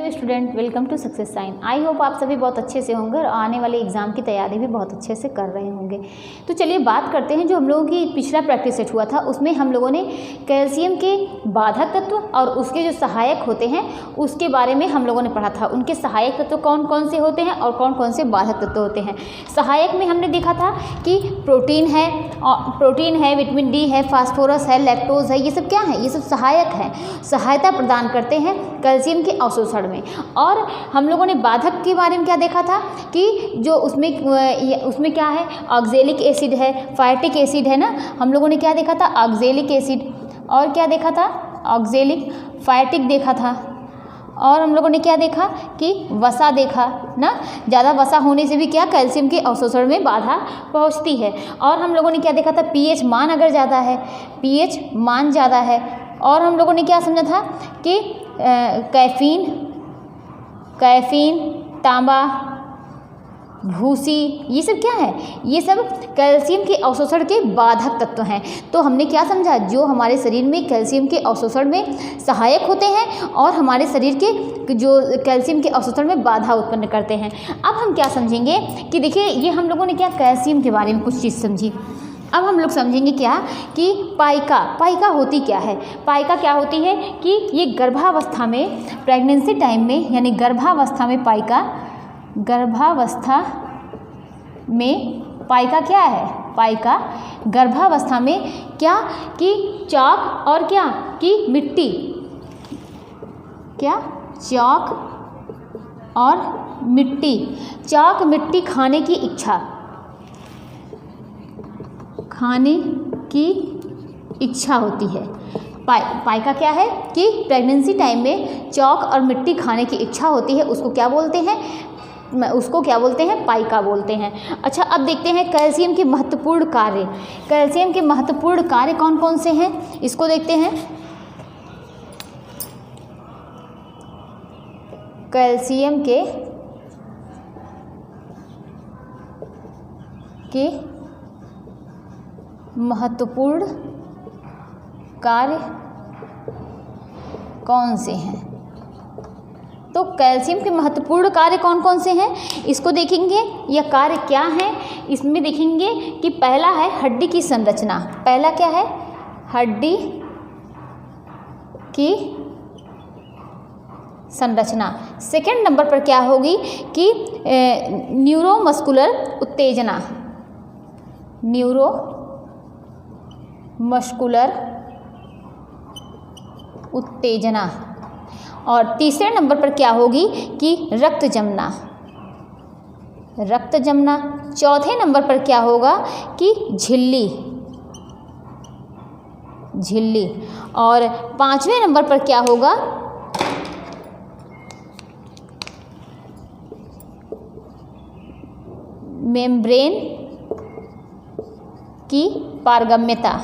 Hello student, welcome to success sign. I hope आप सभी बहुत अच्छे से होंगे और आने वाले एग्जाम की तैयारी भी बहुत अच्छे से कर रहे होंगे। तो चलिए बात करते हैं, जो हम लोगों की पिछला प्रैक्टिस सेट हुआ था उसमें हम लोगों ने कैल्शियम के बाधक तत्व और उसके जो सहायक होते हैं उसके बारे में हम लोगों ने पढ़ा था। उनके सहायक तत्व कौन कौन से होते हैं और कौन कौन से बाधक तत्व होते हैं। सहायक में हमने देखा था कि प्रोटीन है, विटामिन डी है, फास्फोरस है, लैक्टोज है, ये सब क्या है, ये सब सहायक हैं, सहायता प्रदान करते हैं कैल्शियम के अवशोषण में। और हम लोगों ने बाधक के बारे में क्या देखा था कि जो उसमें क्या है, ऑक्जेलिक एसिड है, फाइटिक एसिड है ना। हम लोगों ने क्या देखा था, ऑक्जेलिक एसिड, और क्या देखा था, ऑक्जेलिक, फाइटिक देखा था, और हम लोगों ने क्या देखा कि वसा देखा ना। ज़्यादा वसा होने से भी क्या, कैल्शियम के अवशोषण में बाधा पहुंचती है। और हम लोगों ने क्या देखा था, पीएच मान अगर ज़्यादा है, पीएच मान ज़्यादा है। और हम लोगों ने क्या समझा था कि कैफीन, तांबा, भूसी, ये सब क्या है, ये सब कैल्शियम के अवशोषण के बाधक तत्व हैं। तो हमने क्या समझा, जो हमारे शरीर में कैल्शियम के अवशोषण में सहायक होते हैं और हमारे शरीर के जो कैल्शियम के अवशोषण में बाधा उत्पन्न करते हैं। अब हम क्या समझेंगे कि देखिए, ये हम लोगों ने क्या कैल्शियम के बारे में कुछ चीज़ समझी। अब हम लोग समझेंगे क्या कि पाइका होती क्या है। पाइका क्या होती है कि ये गर्भावस्था में, प्रेगनेंसी टाइम में, यानी गर्भावस्था में पाइका क्या है, पाइका गर्भावस्था में क्या कि चौक और क्या कि मिट्टी, क्या चौक और मिट्टी, चौक मिट्टी खाने की इच्छा होती है। पाइका क्या है कि प्रेगनेंसी टाइम में चौक और मिट्टी खाने की इच्छा होती है, उसको क्या बोलते हैं, पाइका बोलते हैं। अच्छा, अब देखते हैं कैल्शियम के महत्वपूर्ण कार्य। कैल्शियम के महत्वपूर्ण कार्य कौन कौन से हैं, इसको देखते हैं। कैल्शियम के महत्वपूर्ण कार्य कौन से हैं। तो कैल्शियम के महत्वपूर्ण कार्य कौन कौन से हैं, इसको देखेंगे। यह कार्य क्या है, इसमें देखेंगे कि पहला है हड्डी की संरचना। पहला क्या है, हड्डी की संरचना। सेकंड नंबर पर क्या होगी कि न्यूरोमस्कुलर उत्तेजना, और तीसरे नंबर पर क्या होगी कि रक्त जमना। चौथे नंबर पर क्या होगा कि झिल्ली, और पांचवें नंबर पर क्या होगा, मेम्ब्रेन की पारगम्यता,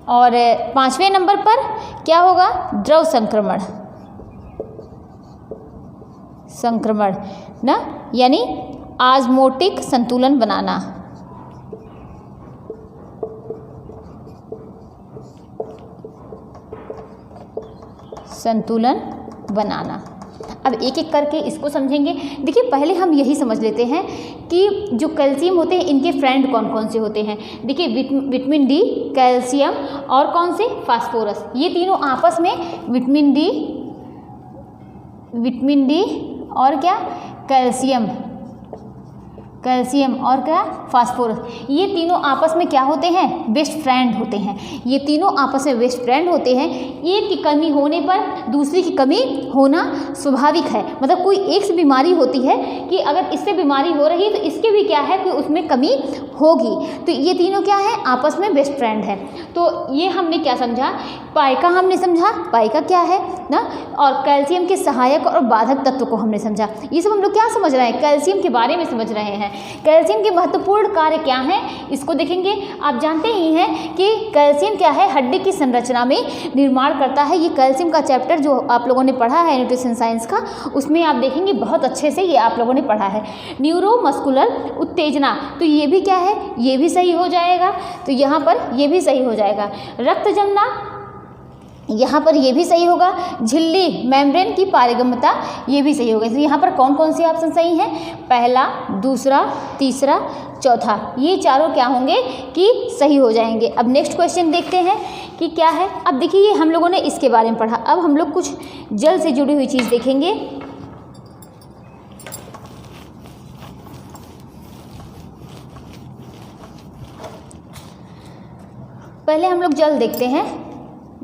और पांचवें नंबर पर क्या होगा, द्रव संक्रमण ना, यानी आस्मोटिक संतुलन बनाना। अब एक एक करके इसको समझेंगे। देखिए, पहले हम यही समझ लेते हैं कि जो कैल्शियम होते हैं इनके फ्रेंड कौन कौन से होते हैं। देखिए, विटामिन डी, कैल्शियम और कौन से, फास्फोरस, ये तीनों आपस में, विटामिन डी और क्या, कैल्शियम और क्या, फास्फोरस, ये तीनों आपस में क्या होते हैं, बेस्ट फ्रेंड होते हैं। ये तीनों आपस में बेस्ट फ्रेंड होते हैं। एक की कमी होने पर दूसरी की कमी होना स्वाभाविक है। मतलब कोई एक से बीमारी होती है कि अगर इससे बीमारी हो रही है तो इसके भी क्या है कि उसमें कमी होगी। तो ये तीनों क्या है, आपस में बेस्ट फ्रेंड है। तो ये हमने क्या समझा, पाइका हमने समझा, पाइका क्या है ना, और कैल्शियम के सहायक और बाधक तत्व को हमने समझा। ये सब हम लोग क्या समझ रहे हैं, कैल्शियम के बारे में समझ रहे हैं। कैल्शियम के महत्वपूर्ण कार्य क्या हैं, इसको देखेंगे। आप जानते ही हैं कि कैल्शियम क्या है, हड्डी की संरचना में निर्माण करता है। ये कैल्शियम का चैप्टर जो आप लोगों ने पढ़ा है न्यूट्रिशन साइंस का, उसमें आप देखेंगे बहुत अच्छे से ये आप लोगों ने पढ़ा है। न्यूरोमस्कुलर उत्तेजना, तो ये भी क्या है, ये भी सही हो जाएगा। तो यहाँ पर ये भी सही हो जाएगा। रक्त जमना, यहाँ पर ये भी सही होगा, झिल्ली मेम्ब्रेन की पारगम्यता ये भी सही होगा। इसलिए यहाँ पर कौन कौन से ऑप्शन सही हैं, पहला, दूसरा, तीसरा, चौथा, ये चारों क्या होंगे कि सही हो जाएंगे। अब नेक्स्ट क्वेश्चन देखते हैं कि क्या है। अब देखिए ये हम लोगों ने इसके बारे में पढ़ा, अब हम लोग कुछ जल से जुड़ी हुई चीज़ देखेंगे। पहले हम लोग जल देखते हैं।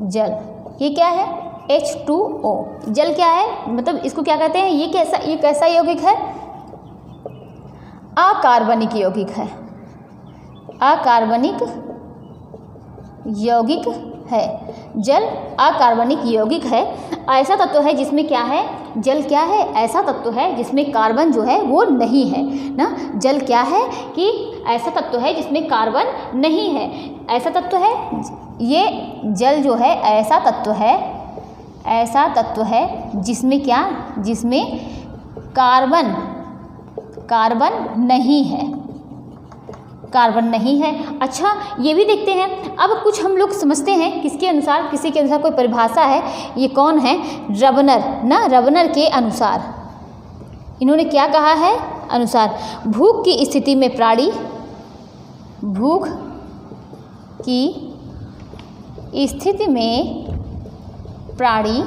जल ये क्या है, H2O। जल क्या है, मतलब इसको क्या कहते हैं, ये कैसा यौगिक है, अकार्बनिक यौगिक है, अकार्बनिक यौगिक है। जल अकार्बनिक यौगिक है, ऐसा तत्व है जिसमें क्या है, जल क्या है, ऐसा तत्व है जिसमें कार्बन जो है वो नहीं है ना। जल क्या है कि ऐसा तत्व है जिसमें कार्बन नहीं है, ऐसा तत्व है, ये जल जो है ऐसा तत्व है, ऐसा तत्व है जिसमें क्या, जिसमें कार्बन नहीं है, कार्बन नहीं है। अच्छा ये भी देखते हैं। अब कुछ हम लोग समझते हैं किसके अनुसार, किसी के अनुसार कोई परिभाषा है, ये कौन है, रबनर ना, रबनर के अनुसार इन्होंने क्या कहा है, अनुसार भूख की स्थिति में प्राणी, भूख की स्थिति में प्राणी,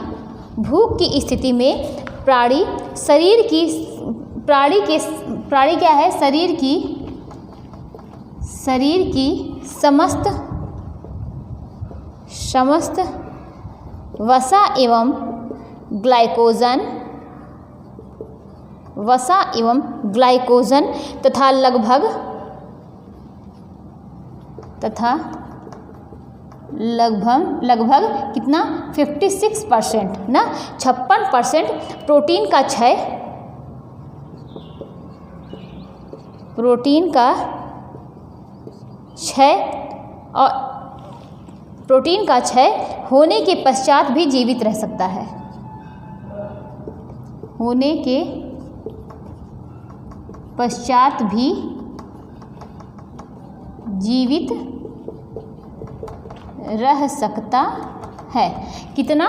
भूख की स्थिति में प्राणी शरीर की, प्राणी क्या है, शरीर की समस्त वसा एवं ग्लाइकोजन तथा लगभग कितना 56% ना, 56% प्रोटीन का क्षय, और प्रोटीन का क्षय होने के पश्चात भी जीवित रह सकता है, होने के पश्चात भी जीवित रह सकता है। कितना,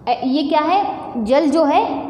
ये क्या है, जल जो है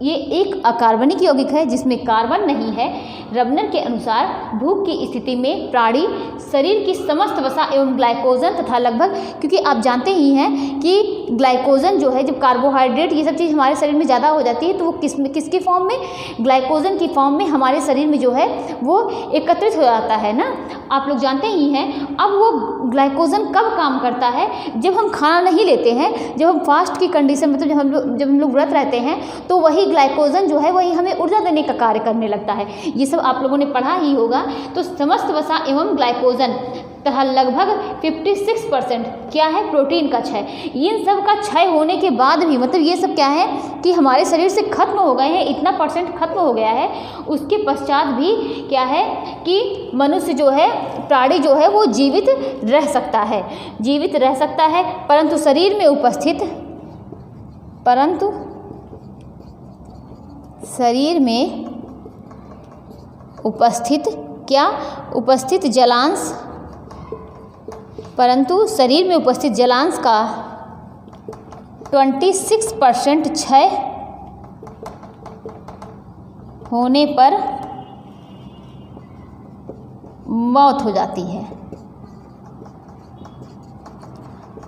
ये एक अकार्बनिक यौगिक है जिसमें कार्बन नहीं है। रबनर के अनुसार भूख की स्थिति में प्राणी शरीर की समस्त वसा एवं ग्लाइकोजन तथा लगभग, क्योंकि आप जानते ही हैं कि ग्लाइकोजन जो है, जब कार्बोहाइड्रेट ये सब चीज़ हमारे शरीर में ज़्यादा हो जाती है तो वो किसके फॉर्म में, ग्लाइकोजन की फॉर्म में हमारे शरीर में जो है वो एकत्रित हो जाता है ना, आप लोग जानते ही हैं। अब वो ग्लाइकोजन कब काम करता है, जब हम खाना नहीं लेते हैं, जब हम फास्ट की कंडीशन, मतलब जब हम लोग व्रत रहते हैं तो वही ग्लाइकोजन जो है वही हमें ऊर्जा देने का कार्य करने लगता है। ये सब आप लोगों ने पढ़ा ही होगा। तो समस्त वसा एवं ग्लाइकोजन तथा लगभग 56% क्या है, प्रोटीन का क्षय। इन सब का क्षय होने के बाद भी, मतलब ये सब क्या है कि हमारे शरीर से खत्म हो गए हैं, इतना % खत्म हो गया है, उसके पश्चात भी क्या है कि मनुष्य जो है, प्राणी जो है वो जीवित रह सकता है, जीवित रह सकता है, परंतु शरीर में उपस्थित जलांश, परंतु शरीर में उपस्थित जलांश का 26% क्षय होने पर मौत हो जाती है।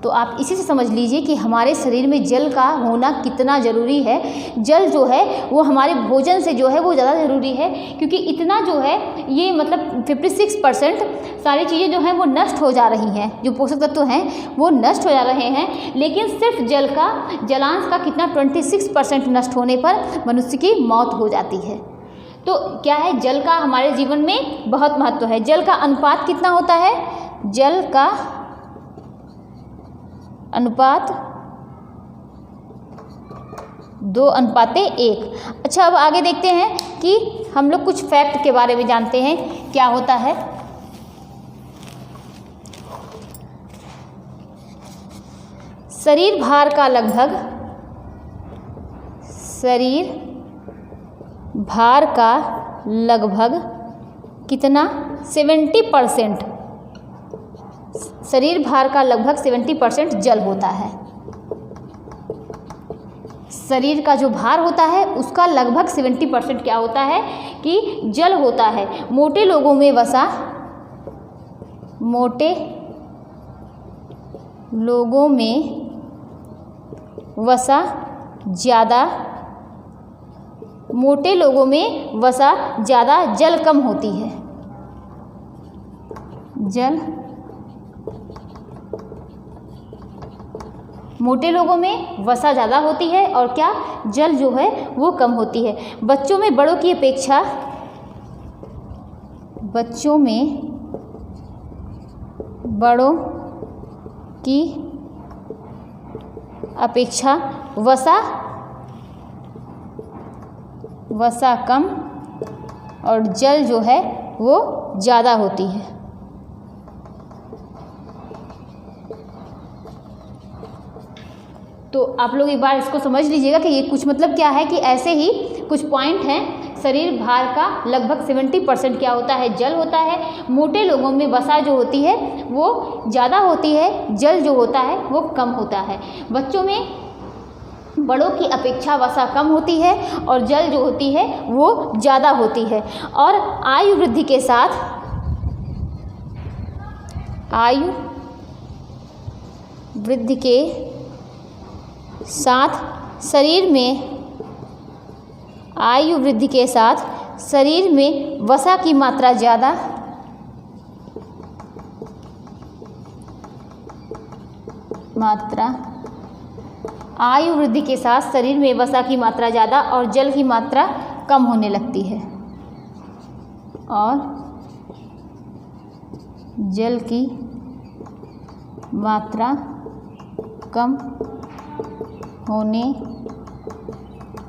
तो आप इसी से समझ लीजिए कि हमारे शरीर में जल का होना कितना ज़रूरी है। जल जो है वो हमारे भोजन से जो है वो ज़्यादा ज़रूरी है, क्योंकि इतना जो है ये मतलब 56% सारी चीज़ें जो हैं वो नष्ट हो जा रही हैं, जो पोषक तत्व हैं वो नष्ट हो जा रहे हैं, लेकिन सिर्फ जलांश का कितना 26% नष्ट होने पर मनुष्य की मौत हो जाती है। तो क्या है, जल का हमारे जीवन में बहुत महत्व है। जल का अनुपात कितना होता है, जल का अनुपात 2:1। अच्छा अब आगे देखते हैं कि हम लोग कुछ फैक्ट के बारे में जानते हैं क्या होता है। शरीर भार का लगभग कितना 70% शरीर भार का लगभग 70% जल होता है। शरीर का जो भार होता है उसका लगभग 70% क्या होता है कि जल होता है। मोटे लोगों में वसा ज़्यादा जल कम होती है। मोटे लोगों में वसा ज़्यादा होती है और क्या जल जो है वो कम होती है। बच्चों में बड़ों की अपेक्षा वसा कम और जल जो है वो ज़्यादा होती है। तो आप लोग एक बार इसको समझ लीजिएगा कि ये कुछ मतलब क्या है कि ऐसे ही कुछ पॉइंट हैं। शरीर भार का लगभग 70% क्या होता है, जल होता है। मोटे लोगों में वसा जो होती है वो ज़्यादा होती है, जल जो होता है वो कम होता है। बच्चों में बड़ों की अपेक्षा वसा कम होती है और जल जो होती है वो ज़्यादा होती है। और आयु वृद्धि के साथ शरीर में वसा की मात्रा ज़्यादा आयु वृद्धि के साथ शरीर में वसा की मात्रा ज़्यादा और जल की मात्रा कम होने लगती है। और जल की मात्रा कम होने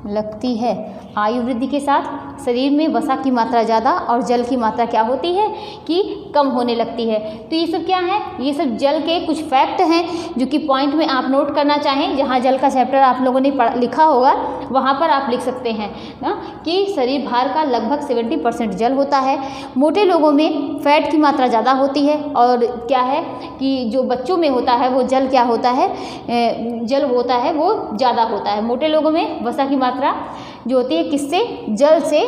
लगती है। आयु वृद्धि के साथ शरीर में वसा की मात्रा ज़्यादा और जल की मात्रा क्या होती है कि कम होने लगती है। तो ये सब क्या है, ये सब जल के कुछ फैक्ट हैं जो कि पॉइंट में आप नोट करना चाहें। जहाँ जल का चैप्टर आप लोगों ने लिखा होगा वहाँ पर आप लिख सकते हैं ना कि शरीर भार का लगभग 70% जल होता है। मोटे लोगों में फैट की मात्रा ज़्यादा होती है और क्या है कि जो बच्चों में होता है वो जल क्या होता है, जल होता है वो ज़्यादा होता है। मोटे लोगों में वसा की मात्रा जो होती है किससे, जल से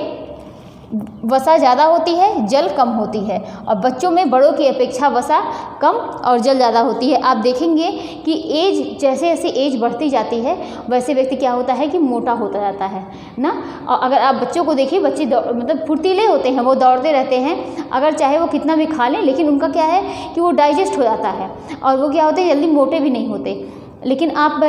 वसा ज़्यादा होती है, जल कम होती है। और बच्चों में बड़ों की अपेक्षा वसा कम और जल ज़्यादा होती है। आप देखेंगे कि एज जैसे जैसे एज बढ़ती जाती है वैसे व्यक्ति क्या होता है कि मोटा होता जाता है ना। और अगर आप बच्चों को देखिए, बच्चे मतलब फुर्तीले होते हैं, वो दौड़ते रहते हैं, अगर चाहे वो कितना भी खा लें, लेकिन उनका क्या है कि वो डाइजेस्ट हो जाता है और वो क्या होते हैं, जल्दी मोटे भी नहीं होते। लेकिन आप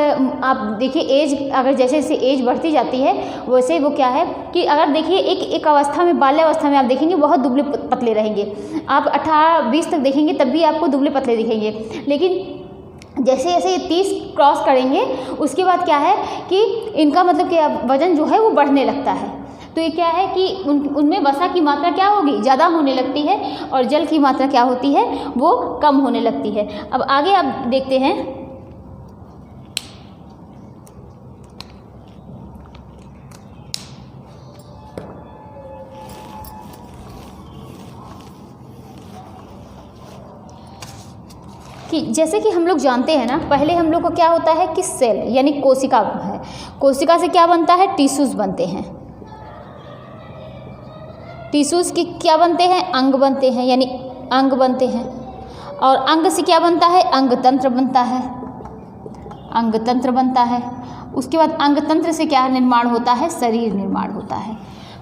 देखिए एज अगर जैसे जैसे एज बढ़ती जाती है वैसे वो क्या है कि अगर देखिए एक अवस्था में, बाल्यावस्था में आप देखेंगे बहुत दुबले पतले रहेंगे। आप 18-20 तक देखेंगे तब भी आपको दुबले पतले दिखेंगे। लेकिन जैसे जैसे ये 30 क्रॉस करेंगे उसके बाद क्या है कि इनका मतलब कि वज़न जो है वो बढ़ने लगता है। तो ये क्या है कि उनमें वसा की मात्रा क्या होगी, ज़्यादा होने लगती है और जल की मात्रा क्या होती है वो कम होने लगती है। अब आगे आप देखते हैं कि जैसे कि हम लोग जानते हैं ना, पहले हम लोग को क्या होता है कि सेल यानी कोशिका है। कोशिका से क्या बनता है, टिश्यूज़ बनते हैं। टिश्यूज़ की क्या बनते हैं, अंग बनते हैं, यानी अंग बनते हैं। और अंग से क्या बनता है, अंगतंत्र बनता है। अंगतंत्र बनता है। उसके बाद अंगतंत्र से क्या निर्माण होता है, शरीर निर्माण होता है।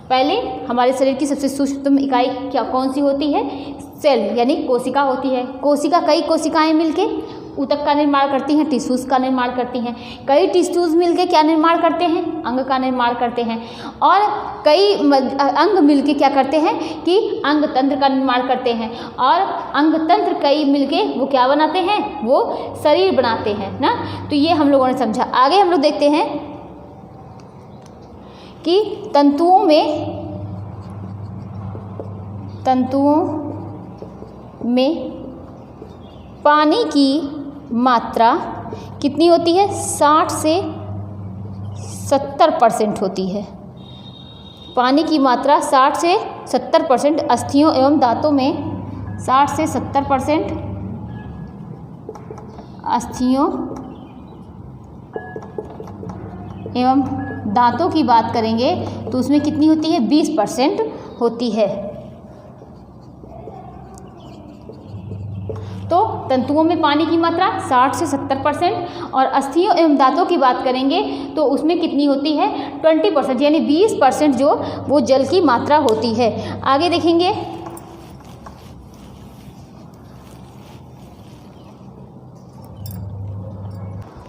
पहले हमारे शरीर की सबसे सूक्ष्म इकाई क्या कौन सी होती है, सेल यानी कोशिका होती है। कोशिका कई कोशिकाएं मिलके ऊतक का निर्माण करती हैं, टिश्यूज़ का निर्माण करती हैं। कई टिश्यूज़ मिलके क्या निर्माण करते हैं, अंग का निर्माण करते हैं। और कई अंग मिलके क्या करते हैं कि अंग तंत्र का निर्माण करते हैं। और अंग तंत्र कई मिलके वो क्या बनाते हैं, वो शरीर बनाते हैं ना। तो ये हम लोगों ने समझा। आगे हम लोग देखते हैं कि तंतुओं में पानी की मात्रा कितनी होती है, 60 से 70% होती है। पानी की मात्रा 60 से 70% अस्थियों एवं दांतों में 60 से 70% अस्थियों एवं दांतों की बात करेंगे तो उसमें कितनी होती है, 20% होती है। तो तंतुओं में पानी की मात्रा 60 से 70%, और अस्थियों एवं दांतों की बात करेंगे तो उसमें कितनी होती है, 20%, यानी 20% जो वो जल की मात्रा होती है। आगे देखेंगे,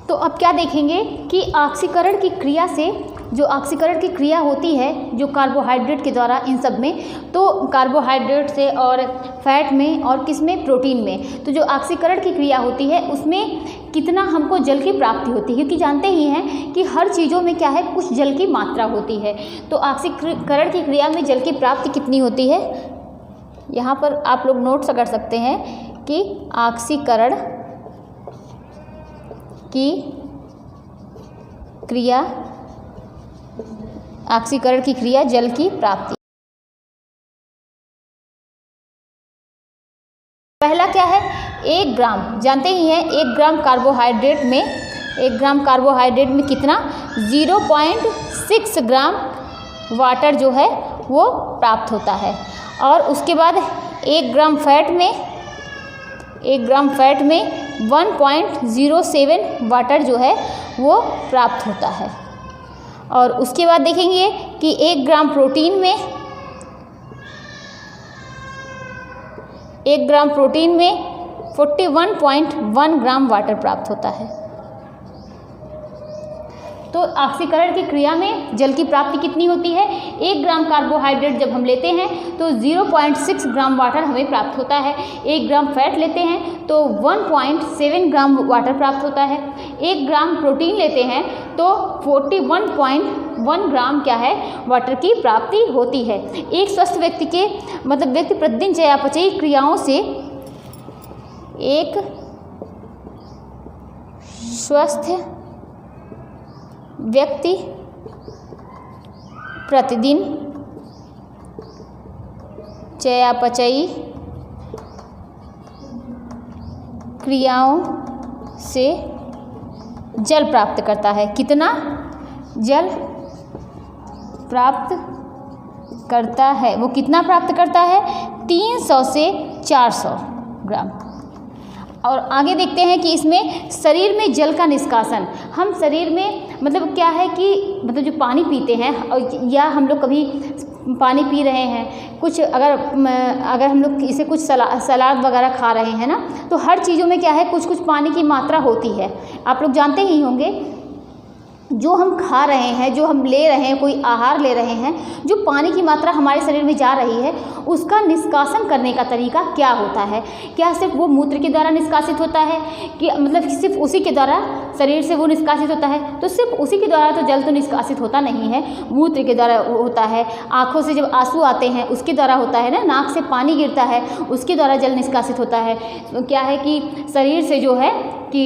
तो अब क्या देखेंगे कि ऑक्सीकरण की क्रिया से, जो ऑक्सीकरण की क्रिया होती है जो कार्बोहाइड्रेट के द्वारा इन सब में, तो कार्बोहाइड्रेट से और फैट में और किस में, प्रोटीन में, तो जो ऑक्सीकरण की क्रिया होती है उसमें कितना हमको जल की प्राप्ति होती है, क्योंकि जानते ही हैं कि हर चीज़ों में क्या है, कुछ जल की मात्रा होती है। तो ऑक्सीकरण की क्रिया में जल की प्राप्ति कितनी होती है, यहाँ पर आप लोग नोट्स कर सकते हैं कि ऑक्सीकरण की क्रिया, ऑक्सीकरण की क्रिया जल की प्राप्ति। पहला क्या है, 1 ग्राम, जानते ही हैं 1 ग्राम कार्बोहाइड्रेट में, 1 ग्राम कार्बोहाइड्रेट में कितना, 0.6 ग्राम वाटर जो है वो प्राप्त होता है। और उसके बाद 1 ग्राम फैट में, 1 ग्राम फैट में 1.07 वाटर जो है वो प्राप्त होता है। और उसके बाद देखेंगे कि 1 ग्राम प्रोटीन में, 1 ग्राम प्रोटीन में 41.1 ग्राम वाटर प्राप्त होता है। तो ऑक्सीकरण की क्रिया में जल की प्राप्ति कितनी होती है, 1 ग्राम कार्बोहाइड्रेट जब हम लेते हैं तो 0.6 ग्राम वाटर हमें प्राप्त होता है। 1 ग्राम फैट लेते हैं तो 1.7 ग्राम वाटर प्राप्त होता है। 1 ग्राम प्रोटीन लेते हैं तो 41.1 ग्राम क्या है, वाटर की प्राप्ति होती है। एक स्वस्थ व्यक्ति के, मतलब व्यक्ति प्रतिदिन चयापचयी क्रियाओं से, एक स्वस्थ व्यक्ति प्रतिदिन चयापचयी क्रियाओं से जल प्राप्त करता है। कितना जल प्राप्त करता है, वो कितना प्राप्त करता है, 300 से 400 ग्राम। और आगे देखते हैं कि इसमें शरीर में जल का निष्कासन, हम शरीर में मतलब क्या है कि मतलब जो पानी पीते हैं या हम लोग कभी पानी पी रहे हैं, कुछ अगर हम लोग इसे कुछ सलाद वगैरह खा रहे हैं ना, तो हर चीज़ों में क्या है, कुछ कुछ पानी की मात्रा होती है। आप लोग जानते ही होंगे, जो हम खा रहे हैं, जो हम ले रहे हैं, कोई आहार ले रहे हैं, जो पानी की मात्रा हमारे शरीर में जा रही है, उसका निष्कासन करने का तरीका क्या होता है। क्या सिर्फ वो मूत्र के द्वारा निष्कासित होता है कि मतलब सिर्फ उसी के द्वारा शरीर से वो निष्कासित होता है? तो सिर्फ उसी के द्वारा तो जल तो निष्कासित होता नहीं है, मूत्र के द्वारा होता है। आँखों से जब आंसू आते हैं उसके द्वारा होता है ना, नाक से पानी गिरता है उसके द्वारा जल निष्कासित होता है। तो क्या है कि शरीर से जो है कि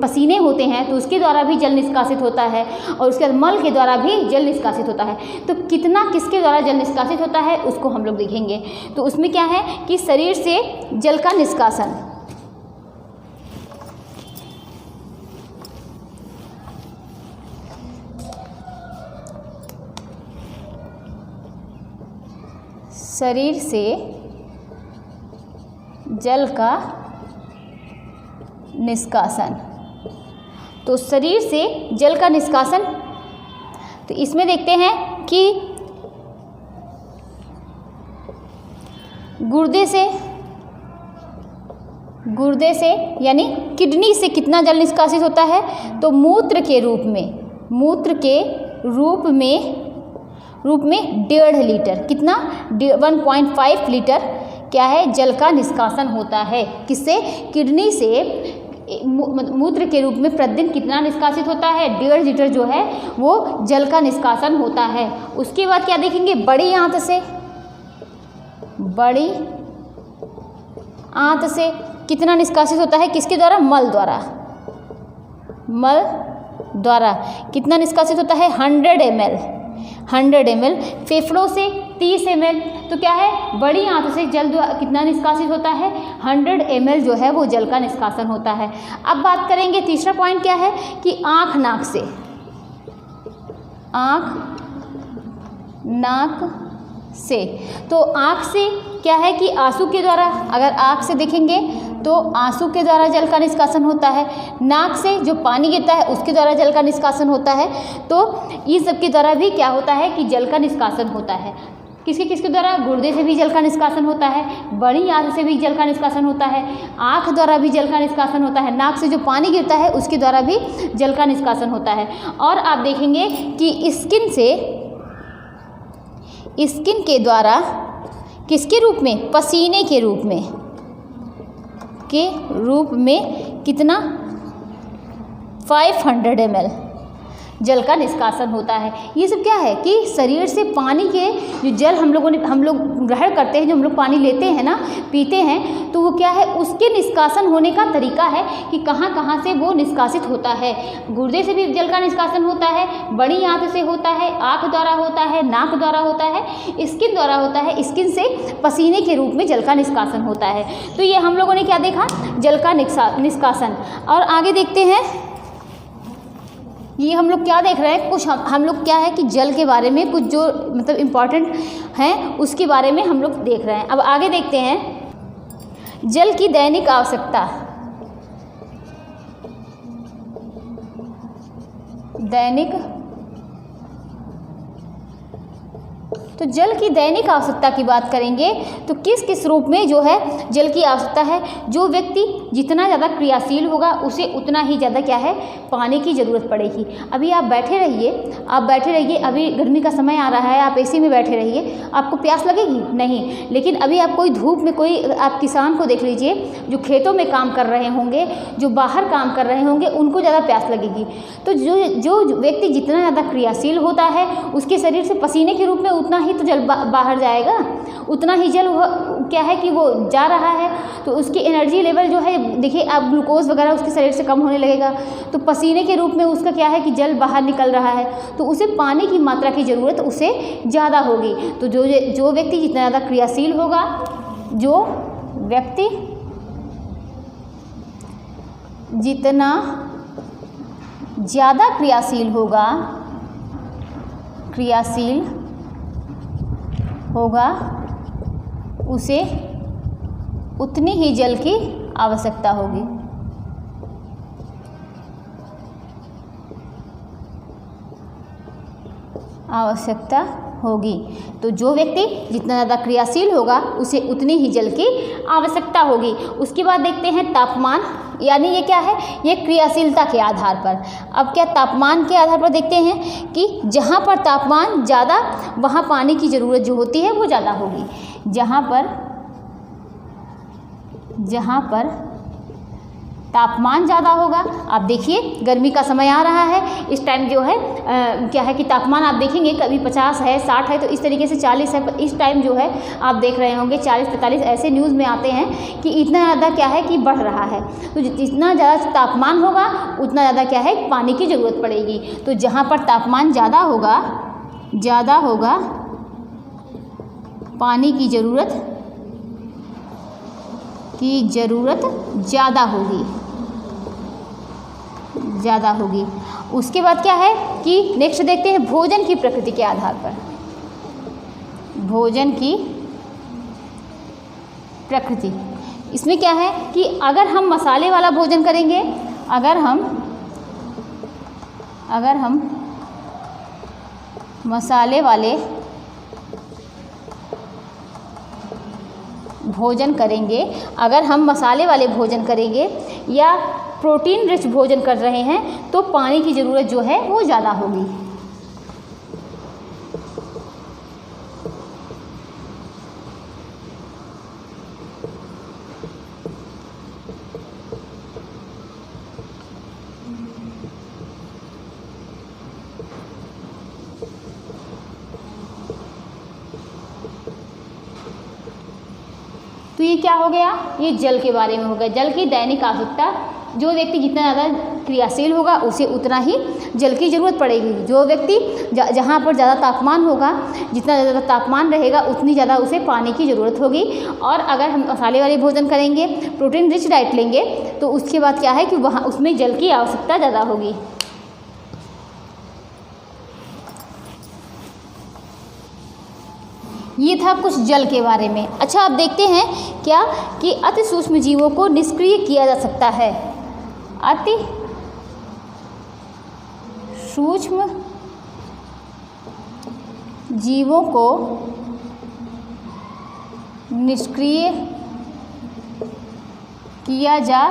पसीने होते हैं तो उसके द्वारा भी जल निष्कासित होता है, और उसके बाद मल के द्वारा भी जल निष्कासित होता है। तो कितना किसके द्वारा जल निष्कासित होता है उसको हम लोग देखेंगे। तो उसमें क्या है कि शरीर से जल का निष्कासन, शरीर से जल का निष्कासन। तो शरीर से जल का निष्कासन, तो इसमें देखते हैं कि गुर्दे से यानी किडनी से कितना जल निष्कासित होता है, तो मूत्र के रूप में 1.5 लीटर, कितना 1.5 लीटर क्या है जल का निष्कासन होता है। किससे? किडनी से मूत्र के रूप में प्रतिदिन कितना निष्कासित होता है, 1.5 लीटर जो है वो जल का निष्कासन होता है। उसके बाद क्या देखेंगे, बड़ी आंत से कितना निष्कासित होता है, किसके द्वारा? मल द्वारा कितना निष्कासित होता है, 100 ml। फेफड़ों से 30 ml। तो क्या है, बड़ी आंत से जल कितना निष्कासित होता है, 100 ml जो है वो जल का निष्कासन होता है। अब बात करेंगे तीसरा पॉइंट क्या है कि आँख नाक से, आँख नाक से। तो आँख से क्या है कि आंसू के द्वारा, अगर आँख से देखेंगे तो आंसू के द्वारा जल का निष्कासन होता है। नाक से जो पानी गिरता है उसके द्वारा जल का निष्कासन होता है। तो ये सब के द्वारा भी क्या होता है कि जल का निष्कासन होता है। किसके किसके द्वारा, गुर्दे से भी जल का निष्कासन होता है, बड़ी आंत से भी जल का निष्कासन होता है, आँख द्वारा भी जल का निष्कासन होता है, नाक से जो पानी गिरता है उसके द्वारा भी जल का निष्कासन होता है। और आप देखेंगे कि स्किन से, स्किन के द्वारा किसके रूप में, पसीने के रूप में कितना, 500 ml जल का निष्कासन होता है। ये सब क्या है कि शरीर से पानी के जो जल हम लोग ग्रहण करते हैं, जो हम लोग पानी लेते हैं ना, पीते हैं, तो वो क्या है, उसके निष्कासन होने का तरीका है कि कहाँ कहाँ से वो निष्कासित होता है। गुर्दे से भी जल का निष्कासन होता है, बड़ी आंत से होता है, आँख द्वारा होता है, नाक द्वारा होता है, स्किन द्वारा होता है, स्किन से पसीने के रूप में जल का निष्कासन होता है। तो ये हम लोगों ने क्या देखा, जल का निष्कासन। और आगे देखते हैं, ये हम लोग क्या देख रहे हैं, कुछ हम लोग क्या है कि जल के बारे में कुछ जो मतलब इम्पॉर्टेंट हैं उसके बारे में हम लोग देख रहे हैं। अब आगे देखते हैं, जल की दैनिक आवश्यकता, दैनिक, तो जल की दैनिक आवश्यकता की बात करेंगे तो किस किस रूप में जो है जल की आवश्यकता है। जो व्यक्ति जितना ज़्यादा क्रियाशील होगा उसे उतना ही ज़्यादा क्या है, पानी की ज़रूरत पड़ेगी। अभी आप बैठे रहिए, अभी गर्मी का समय आ रहा है, आप एसी में बैठे रहिए, आपको प्यास लगेगी नहीं। लेकिन अभी आप कोई धूप में, कोई आप किसान को देख लीजिए जो खेतों में काम कर रहे होंगे, जो बाहर काम कर रहे होंगे, उनको ज़्यादा प्यास लगेगी। तो जो व्यक्ति जितना ज़्यादा क्रियाशील होता है उसके शरीर से पसीने के रूप में उतना ही तो जल बाहर जाएगा, उतना ही जल क्या है कि वो जा रहा है। तो उसकी एनर्जी लेवल जो है, देखिए आप ग्लूकोज वगैरह उसके शरीर से कम होने लगेगा, तो पसीने के रूप में उसका क्या है कि जल बाहर निकल रहा है, तो उसे पानी की मात्रा की ज़रूरत उसे ज़्यादा होगी। तो जो व्यक्ति जितना ज़्यादा क्रियाशील होगा, जो व्यक्ति जितना ज़्यादा क्रियाशील होगा उसे उतनी ही जल की आवश्यकता होगी। तो जो व्यक्ति जितना ज़्यादा क्रियाशील होगा उसे उतनी ही जल की आवश्यकता होगी। उसके बाद देखते हैं तापमान, यानी ये क्या है, ये क्रियाशीलता के आधार पर। अब क्या तापमान के आधार पर देखते हैं कि जहाँ पर तापमान ज़्यादा वहाँ पानी की ज़रूरत जो होती है वो ज़्यादा होगी। जहाँ पर तापमान ज़्यादा होगा, आप देखिए गर्मी का समय आ रहा है, इस टाइम जो है क्या है कि तापमान आप देखेंगे कभी 50 है, 60 है, तो इस तरीके से 40 है। इस टाइम जो है आप देख रहे होंगे 40-45 ऐसे न्यूज़ में आते हैं कि इतना ज़्यादा क्या है कि बढ़ रहा है। तो जितना ज़्यादा तापमान होगा उतना ज़्यादा क्या है, पानी की ज़रूरत पड़ेगी। तो जहाँ पर तापमान ज़्यादा होगा पानी की ज़रूरत ज़्यादा होगी। उसके बाद क्या है कि नेक्स्ट देखते हैं भोजन की प्रकृति के आधार पर। भोजन की प्रकृति, इसमें क्या है कि अगर हम मसाले वाला भोजन करेंगे, अगर हम मसाले वाले भोजन करेंगे या प्रोटीन रिच भोजन कर रहे हैं तो पानी की ज़रूरत जो है वो ज़्यादा होगी। तो ये क्या हो गया, ये जल के बारे में हो गया, जल की दैनिक आवश्यकता। जो व्यक्ति जितना ज़्यादा क्रियाशील होगा उसे उतना ही जल की ज़रूरत पड़ेगी। जो व्यक्ति जहाँ पर ज़्यादा तापमान होगा, जितना ज़्यादा तापमान रहेगा उतनी ज़्यादा उसे पानी की ज़रूरत होगी। और अगर हम मसाले वाले भोजन करेंगे, प्रोटीन रिच डाइट लेंगे, तो उसके बाद क्या है कि वहाँ उसमें जल की आवश्यकता ज़्यादा होगी। ये था कुछ जल के बारे में। अच्छा, अब देखते हैं क्या कि अति सूक्ष्म जीवों को निष्क्रिय किया जा सकता है। अति सूक्ष्म जीवों को निष्क्रिय किया जा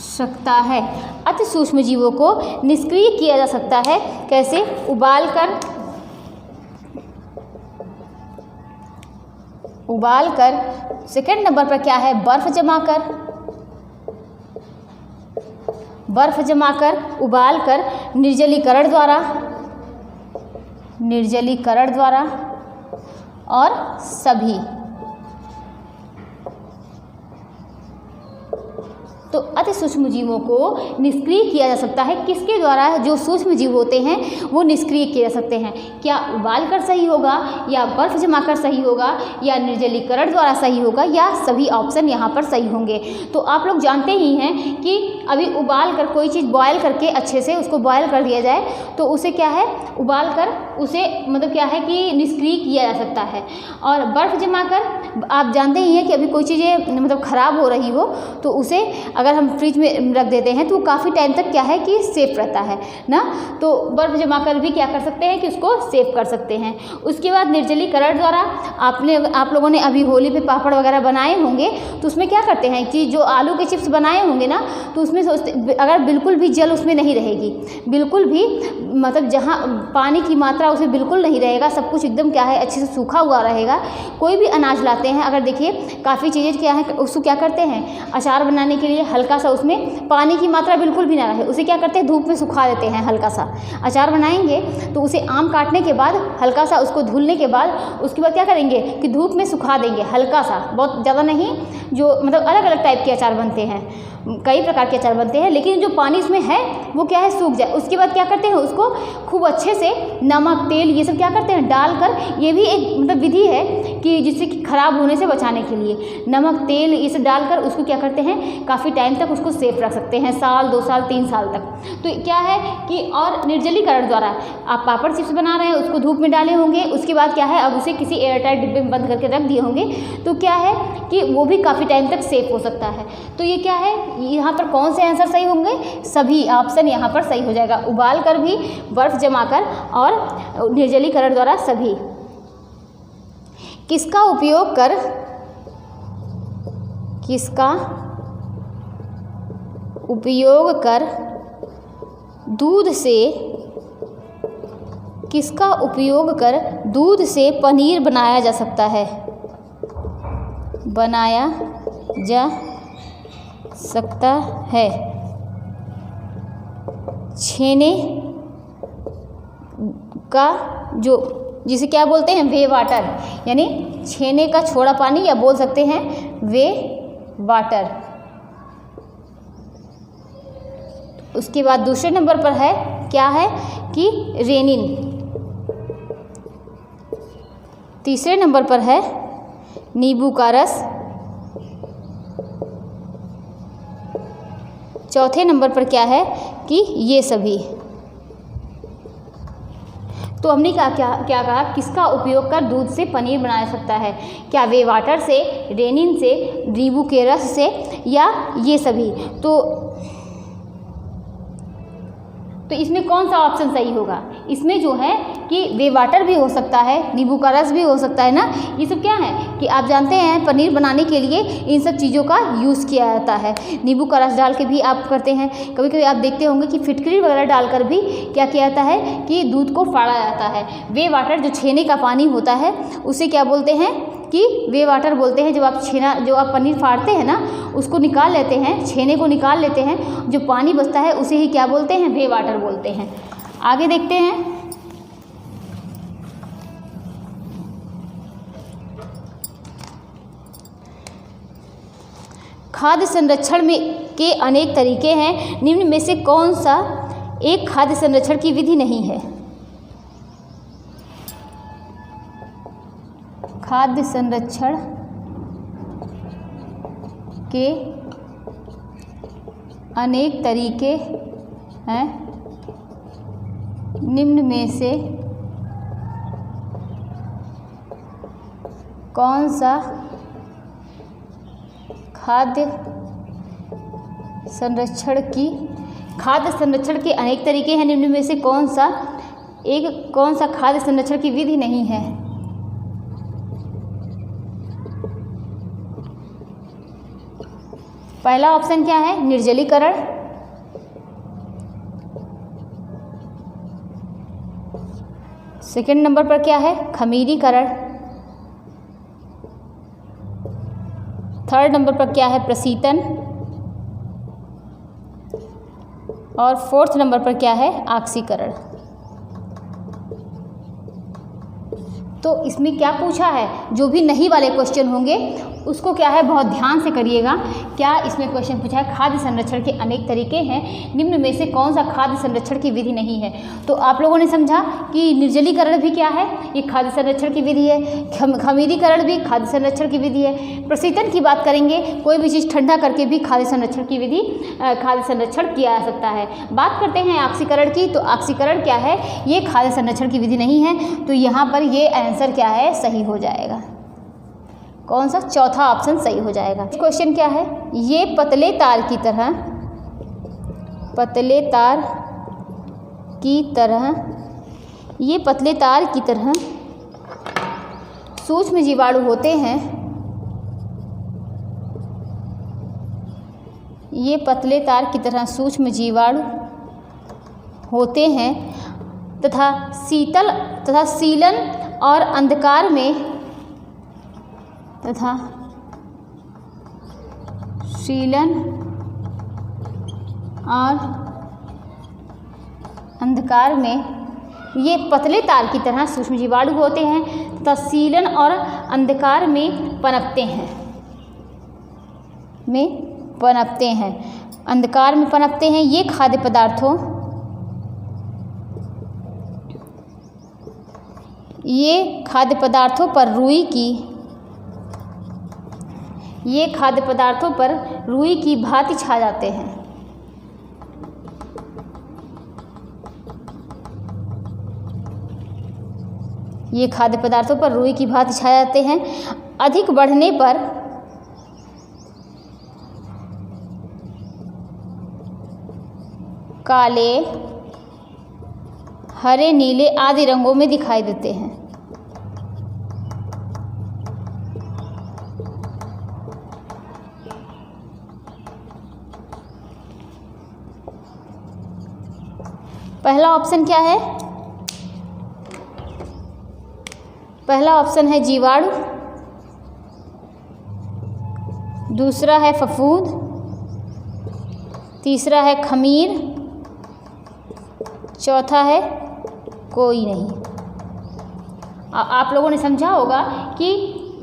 सकता है। अति सूक्ष्म जीवों को निष्क्रिय किया जा सकता है। कैसे? उबाल कर। सेकंड नंबर पर क्या है? बर्फ जमाकर, उबाल कर, निर्जलीकरण द्वारा और सभी। तो अति सूक्ष्म जीवों को निष्क्रिय किया जा सकता है। किसके द्वारा? जो सूक्ष्म जीव होते हैं वो निष्क्रिय किए जा सकते हैं। क्या उबाल कर सही होगा, या बर्फ जमाकर सही होगा, या निर्जलीकरण द्वारा सही होगा, या सभी ऑप्शन यहाँ पर सही होंगे। तो आप लोग जानते ही हैं कि अभी उबाल कर कोई चीज़ बॉयल करके अच्छे से उसको बॉयल कर दिया जाए तो उसे क्या है, उबाल कर उसे मतलब क्या है कि निष्क्रिय किया जा सकता है। और बर्फ जमाकर आप जानते ही हैं कि अभी कोई चीज़ें मतलब ख़राब हो रही हो तो उसे अगर हम फ्रिज में रख देते हैं तो काफ़ी टाइम तक क्या है कि सेफ रहता है ना। तो बर्फ जमाकर भी क्या कर सकते हैं कि उसको सेव कर सकते हैं। उसके बाद निर्जलीकरण द्वारा आप लोगों ने अभी होली पे पापड़ वगैरह बनाए होंगे तो उसमें क्या करते हैं कि जो आलू के चिप्स बनाए होंगे ना तो उसमें सोचते अगर बिल्कुल भी जल उसमें नहीं रहेगी, बिल्कुल भी मतलब जहाँ पानी की मात्रा उसमें बिल्कुल नहीं रहेगा, सब कुछ एकदम क्या है अच्छे से सूखा हुआ रहेगा। कोई भी अनाज लाते हैं, अगर देखिए काफ़ी चीज़ें क्या है उसको क्या करते हैं, अचार बनाने के लिए हल्का सा उसमें पानी की मात्रा बिल्कुल भी ना रहे उसे क्या करते हैं धूप में सुखा देते हैं। हल्का सा अचार बनाएंगे तो उसे आम काटने के बाद हल्का सा उसको धुलने के बाद उसके बाद क्या करेंगे कि धूप में सुखा देंगे हल्का सा, बहुत ज़्यादा नहीं। जो मतलब अलग अलग टाइप के अचार बनते हैं, कई प्रकार के अचार बनते हैं, लेकिन जो पानी इसमें है वो क्या है सूख जाए। उसके बाद क्या करते हैं उसको खूब अच्छे से नमक तेल ये सब क्या करते हैं डालकर, ये भी एक मतलब विधि है कि जिससे कि खराब होने से बचाने के लिए नमक तेल ये सब डालकर उसको क्या करते हैं काफ़ी टाइम तक उसको सेफ रख सकते हैं, साल 2 साल 3 साल तक। तो क्या है कि और निर्जलीकरण द्वारा आप पापड़ चिप्स बना रहे हैं उसको धूप में डाले होंगे, उसके बाद क्या है अब उसे किसी एयरटाइट डिब्बे में बंद करके रख दिए होंगे तो क्या है कि वो भी काफ़ी टाइम तक सेफ हो सकता है। तो ये क्या है यहाँ पर कौन से आंसर सही होंगे, सभी ऑप्शन यहाँ पर सही हो जाएगा। उबाल कर भी, बर्फ जमाकर और निर्जलीकरण द्वारा सभी। किसका उपयोग कर दूध से पनीर बनाया जा सकता है, छेने का जो जिसे क्या बोलते हैं वे वाटर, यानी छेने का छोड़ा पानी या बोल सकते हैं वे वाटर। उसके बाद दूसरे नंबर पर है क्या है कि रेनिन। तीसरे नंबर पर है नींबू का रस। चौथे नंबर पर क्या है कि ये सभी। तो हमने क्या कहा किसका उपयोग कर दूध से पनीर बनाया सकता है, क्या वे वाटर से, रेनिन से, नींबू के रस से या ये सभी। तो इसमें कौन सा ऑप्शन सही होगा, इसमें जो है कि वे वाटर भी हो सकता है, नींबू का रस भी हो सकता है ना। ये सब क्या है कि आप जानते हैं पनीर बनाने के लिए इन सब चीज़ों का यूज़ किया जाता है। नींबू का रस डाल के भी आप करते हैं, कभी कभी आप देखते होंगे कि फिटकरी वगैरह डालकर भी क्या किया जाता है कि दूध को फाड़ा जाता है। वे वाटर जो छेने का पानी होता है उसे क्या बोलते हैं कि वे वाटर बोलते हैं। जब आप पनीर फाड़ते हैं ना उसको निकाल लेते हैं, छेने को निकाल लेते हैं, जो पानी बचता है उसे ही क्या बोलते हैं वे वाटर बोलते हैं। आगे देखते हैं खाद्य संरक्षण में के अनेक तरीके हैं, निम्न में से कौन सा एक खाद्य संरक्षण की विधि नहीं है? खाद्य संरक्षण के अनेक तरीके हैं, निम्न में से कौन सा खाद्य संरक्षण के अनेक तरीके हैं, निम्न में से कौन सा खाद्य संरक्षण की विधि नहीं है? पहला ऑप्शन क्या है? निर्जलीकरण। सेकंड नंबर पर क्या है? खमीरीकरण। थर्ड नंबर पर क्या है? प्रशीतन। और फोर्थ नंबर पर क्या है? ऑक्सीकरण। तो इसमें क्या पूछा है? जो भी नहीं वाले क्वेश्चन होंगे उसको क्या है बहुत ध्यान से करिएगा। क्या इसमें क्वेश्चन पूछा है? खाद्य संरक्षण के अनेक तरीके हैं, निम्न में से कौन सा खाद्य संरक्षण की विधि नहीं है? तो आप लोगों ने समझा कि निर्जलीकरण भी क्या है? ये खाद्य संरक्षण की विधि है। खमीरीकरण भी खाद्य संरक्षण की विधि है। प्रशीतन की बात करेंगे, कोई भी चीज़ ठंडा करके भी खाद्य संरक्षण की विधि खाद्य संरक्षण किया जा सकता है। बात करते हैं ऑक्सीकरण की, तो ऑक्सीकरण क्या है? ये खाद्य संरक्षण की विधि नहीं है। तो यहाँ पर ये आंसर क्या है? सही हो जाएगा। कौन सा? चौथा ऑप्शन सही हो जाएगा। क्वेश्चन क्या है? ये पतले तार की तरह सूक्ष्म जीवाणु होते हैं। ये पतले तार की तरह सूक्ष्म जीवाणु होते हैं तथा सीलन और अंधकार में ये पतले तार की तरह सूक्ष्म जीवाणु होते हैं तथा सीलन और अंधकार में पनपते हैं। अंधकार में पनपते हैं। ये खाद्य पदार्थों पर रुई की भांति छा जाते हैं। ये खाद्य पदार्थों पर रुई की भांति छा जाते हैं। अधिक बढ़ने पर काले, हरे, नीले आदि रंगों में दिखाई देते हैं। पहला ऑप्शन क्या है? पहला ऑप्शन है जीवाणु, दूसरा है फफूंद, तीसरा है खमीर, चौथा है कोई नहीं। आप लोगों ने समझा होगा कि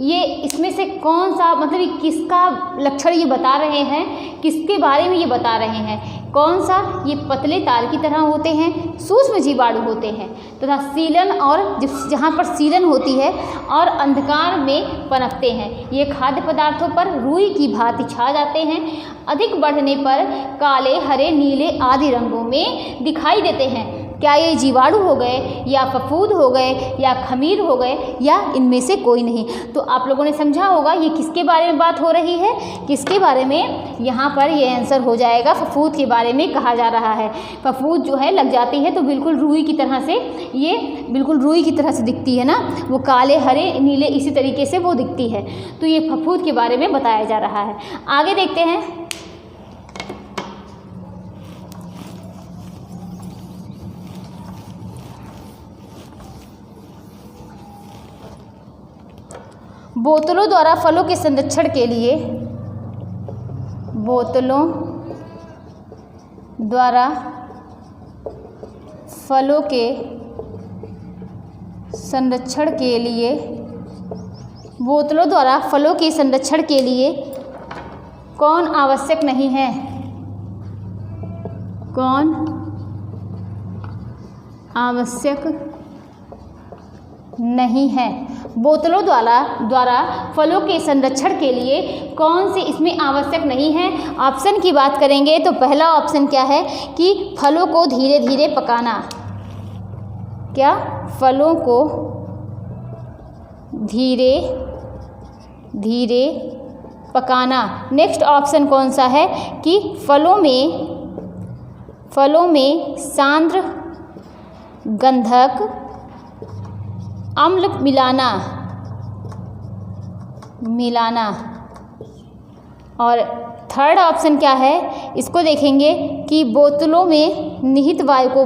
ये इसमें से कौन सा, मतलब किसका लक्षण ये बता रहे हैं, किसके बारे में ये बता रहे हैं। कौन सा? ये पतले तार की तरह होते हैं, सूक्ष्म जीवाणु होते हैं तथा सीलन, और जहाँ पर सीलन होती है और अंधकार में पनपते हैं। ये खाद्य पदार्थों पर रुई की भांति छा जाते हैं। अधिक बढ़ने पर काले, हरे, नीले आदि रंगों में दिखाई देते हैं। क्या ये जीवाणु हो गए, या फफूंद हो गए, या खमीर हो गए, या इनमें से कोई नहीं? तो आप लोगों ने समझा होगा ये किसके बारे में बात हो रही है, किसके बारे में? यहाँ पर ये आंसर हो जाएगा, फफूंद के बारे में कहा जा रहा है। फफूंद जो है लग जाती है तो बिल्कुल रुई की तरह से, ये बिल्कुल रुई की तरह से दिखती है ना, वो काले, हरे, नीले इसी तरीके से वो दिखती है। तो ये फफूंद के बारे में बताया जा रहा है। आगे देखते हैं। बोतलों द्वारा फलों के संरक्षण के लिए बोतलों द्वारा फलों के संरक्षण के लिए कौन आवश्यक नहीं है? कौन आवश्यक नहीं है? बोतलों द्वारा फलों के संरक्षण के लिए कौन सी इसमें आवश्यक नहीं है? ऑप्शन की बात करेंगे तो पहला ऑप्शन क्या है कि फलों को धीरे धीरे पकाना। क्या? फलों को धीरे धीरे पकाना। नेक्स्ट ऑप्शन कौन सा है कि फलों में सांद्र गंधक अम्ल मिलाना। और थर्ड ऑप्शन क्या है, इसको देखेंगे कि बोतलों में निहित वायु को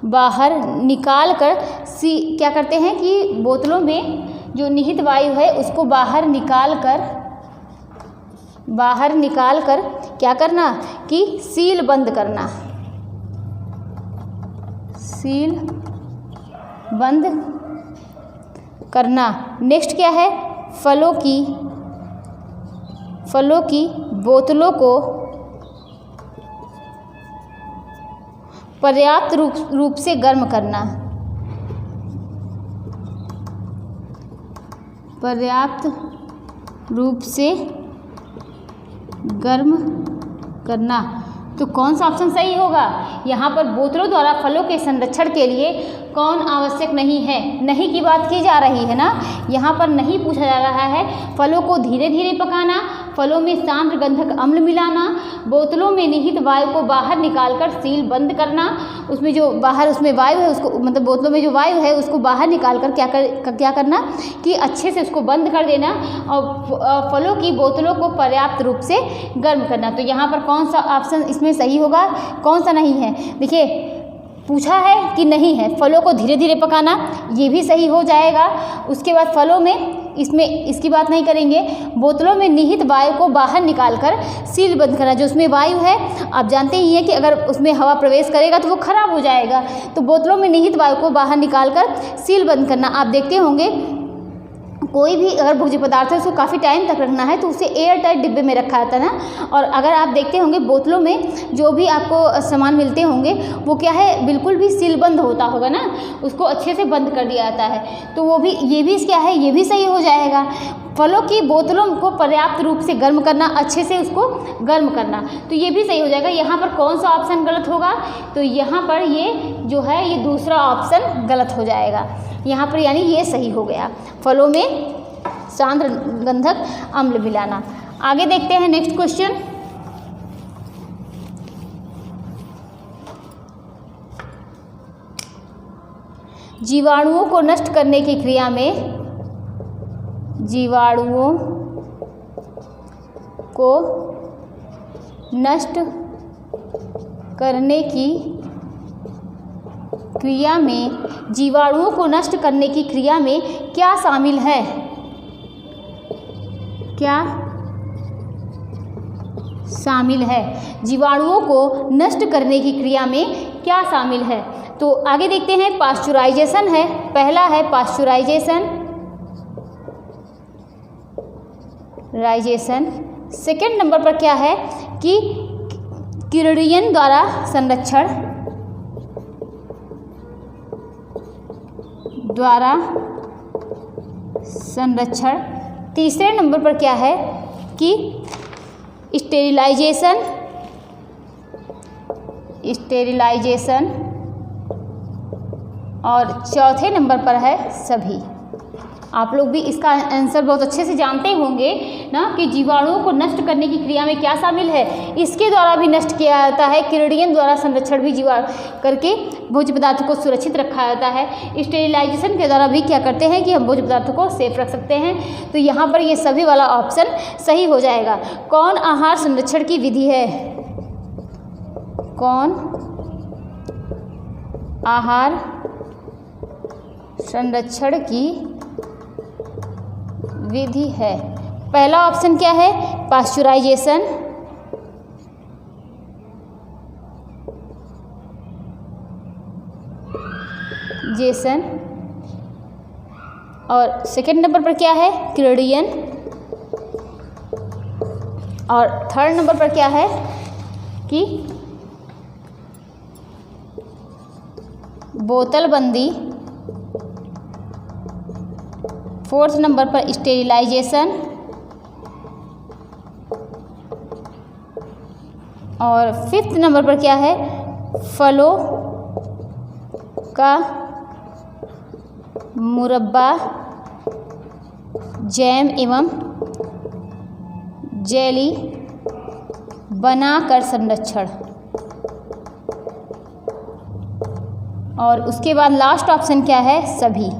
बाहर निकाल कर क्या करते हैं कि बोतलों में जो निहित वायु है उसको बाहर निकाल कर क्या करना कि सील बंद करना। नेक्स्ट क्या है, फलों की बोतलों को पर्याप्त रूप से गर्म करना। पर्याप्त रूप से गर्म करना। तो कौन सा ऑप्शन सही होगा? यहाँ पर बोतलों द्वारा फलों के संरक्षण के लिए कौन आवश्यक नहीं है? नहीं की बात की जा रही है ना, यहाँ पर नहीं पूछा जा रहा है। फलों को धीरे धीरे पकाना, फलों में सांद्र गंधक अम्ल मिलाना, बोतलों में निहित वायु को बाहर निकालकर सील बंद करना। उसमें जो बाहर उसमें वायु है उसको मतलब बोतलों में जो वायु है उसको बाहर निकालकर क्या करना कि अच्छे से उसको बंद कर देना और फलों की बोतलों को पर्याप्त रूप से गर्म करना। तो यहाँ पर कौन सा ऑप्शन इसमें सही होगा, कौन सा नहीं है? देखिए पूछा है कि नहीं है, फलों को धीरे धीरे पकाना, ये भी सही हो जाएगा। उसके बाद फलों में इसकी बात नहीं करेंगे। बोतलों में निहित वायु को बाहर निकालकर सील बंद करना। जो उसमें वायु है आप जानते ही हैं कि अगर उसमें हवा प्रवेश करेगा तो वो खराब हो जाएगा। तो बोतलों में निहित वायु को बाहर निकालकर सील बंद करना। आप देखते होंगे कोई भी अगर भोज्य पदार्थ है उसको काफ़ी टाइम तक रखना है तो उसे एयर टाइट डिब्बे में रखा जाता है ना। और अगर आप देखते होंगे बोतलों में जो भी आपको सामान मिलते होंगे वो क्या है, बिल्कुल भी सीलबंद होता होगा ना, उसको अच्छे से बंद कर दिया जाता है। तो वो भी ये भी क्या है, ये भी सही हो जाएगा। फलों की बोतलों को पर्याप्त रूप से गर्म करना, अच्छे से उसको गर्म करना, तो ये भी सही हो जाएगा। यहाँ पर कौन सा ऑप्शन गलत होगा? तो यहाँ पर ये जो है ये दूसरा ऑप्शन गलत हो जाएगा। यहाँ पर यानी ये सही हो गया, फलों में सांद्र गंधक अम्ल मिलाना। आगे देखते हैं नेक्स्ट क्वेश्चन। जीवाणुओं को नष्ट करने की क्रिया में जीवाणुओं को नष्ट करने की क्रिया में जीवाणुओं को नष्ट करने की क्रिया में क्या शामिल है? क्या शामिल है? जीवाणुओं को नष्ट करने की क्रिया में क्या शामिल है? तो आगे देखते हैं। पाश्चुराइजेशन है, पहला है पाश्चुराइजेशन। सेकेंड नंबर पर क्या है कि किरणीयन द्वारा संरक्षण। तीसरे नंबर पर क्या है कि स्टेरिलाइजेशन और चौथे नंबर पर है सभी। आप लोग भी इसका आंसर बहुत अच्छे से जानते होंगे ना कि जीवाणुओं को नष्ट करने की क्रिया में क्या शामिल है। इसके द्वारा भी नष्ट किया जाता है, किरणीयन द्वारा संरक्षण भी जीवाणु करके भोज्य पदार्थों को सुरक्षित रखा जाता है। स्टेरिलाइजेशन के द्वारा भी क्या करते हैं कि हम भोज्य पदार्थों को सेफ रख सकते हैं। तो यहाँ पर ये सभी वाला ऑप्शन सही हो जाएगा। कौन आहार संरक्षण की विधि है? कौन आहार संरक्षण की विधि है? पहला ऑप्शन क्या है? पाश्चुराइजेशन। जेसन। और सेकंड नंबर पर क्या है? क्रिडियन। और थर्ड नंबर पर क्या है कि बोतलबंदी। फोर्थ नंबर पर स्टेरिलाइजेशन। और फिफ्थ नंबर पर क्या है? फलों का मुरब्बा, जैम एवं जेली बनाकर संरक्षण। और उसके बाद लास्ट ऑप्शन क्या है? सभी।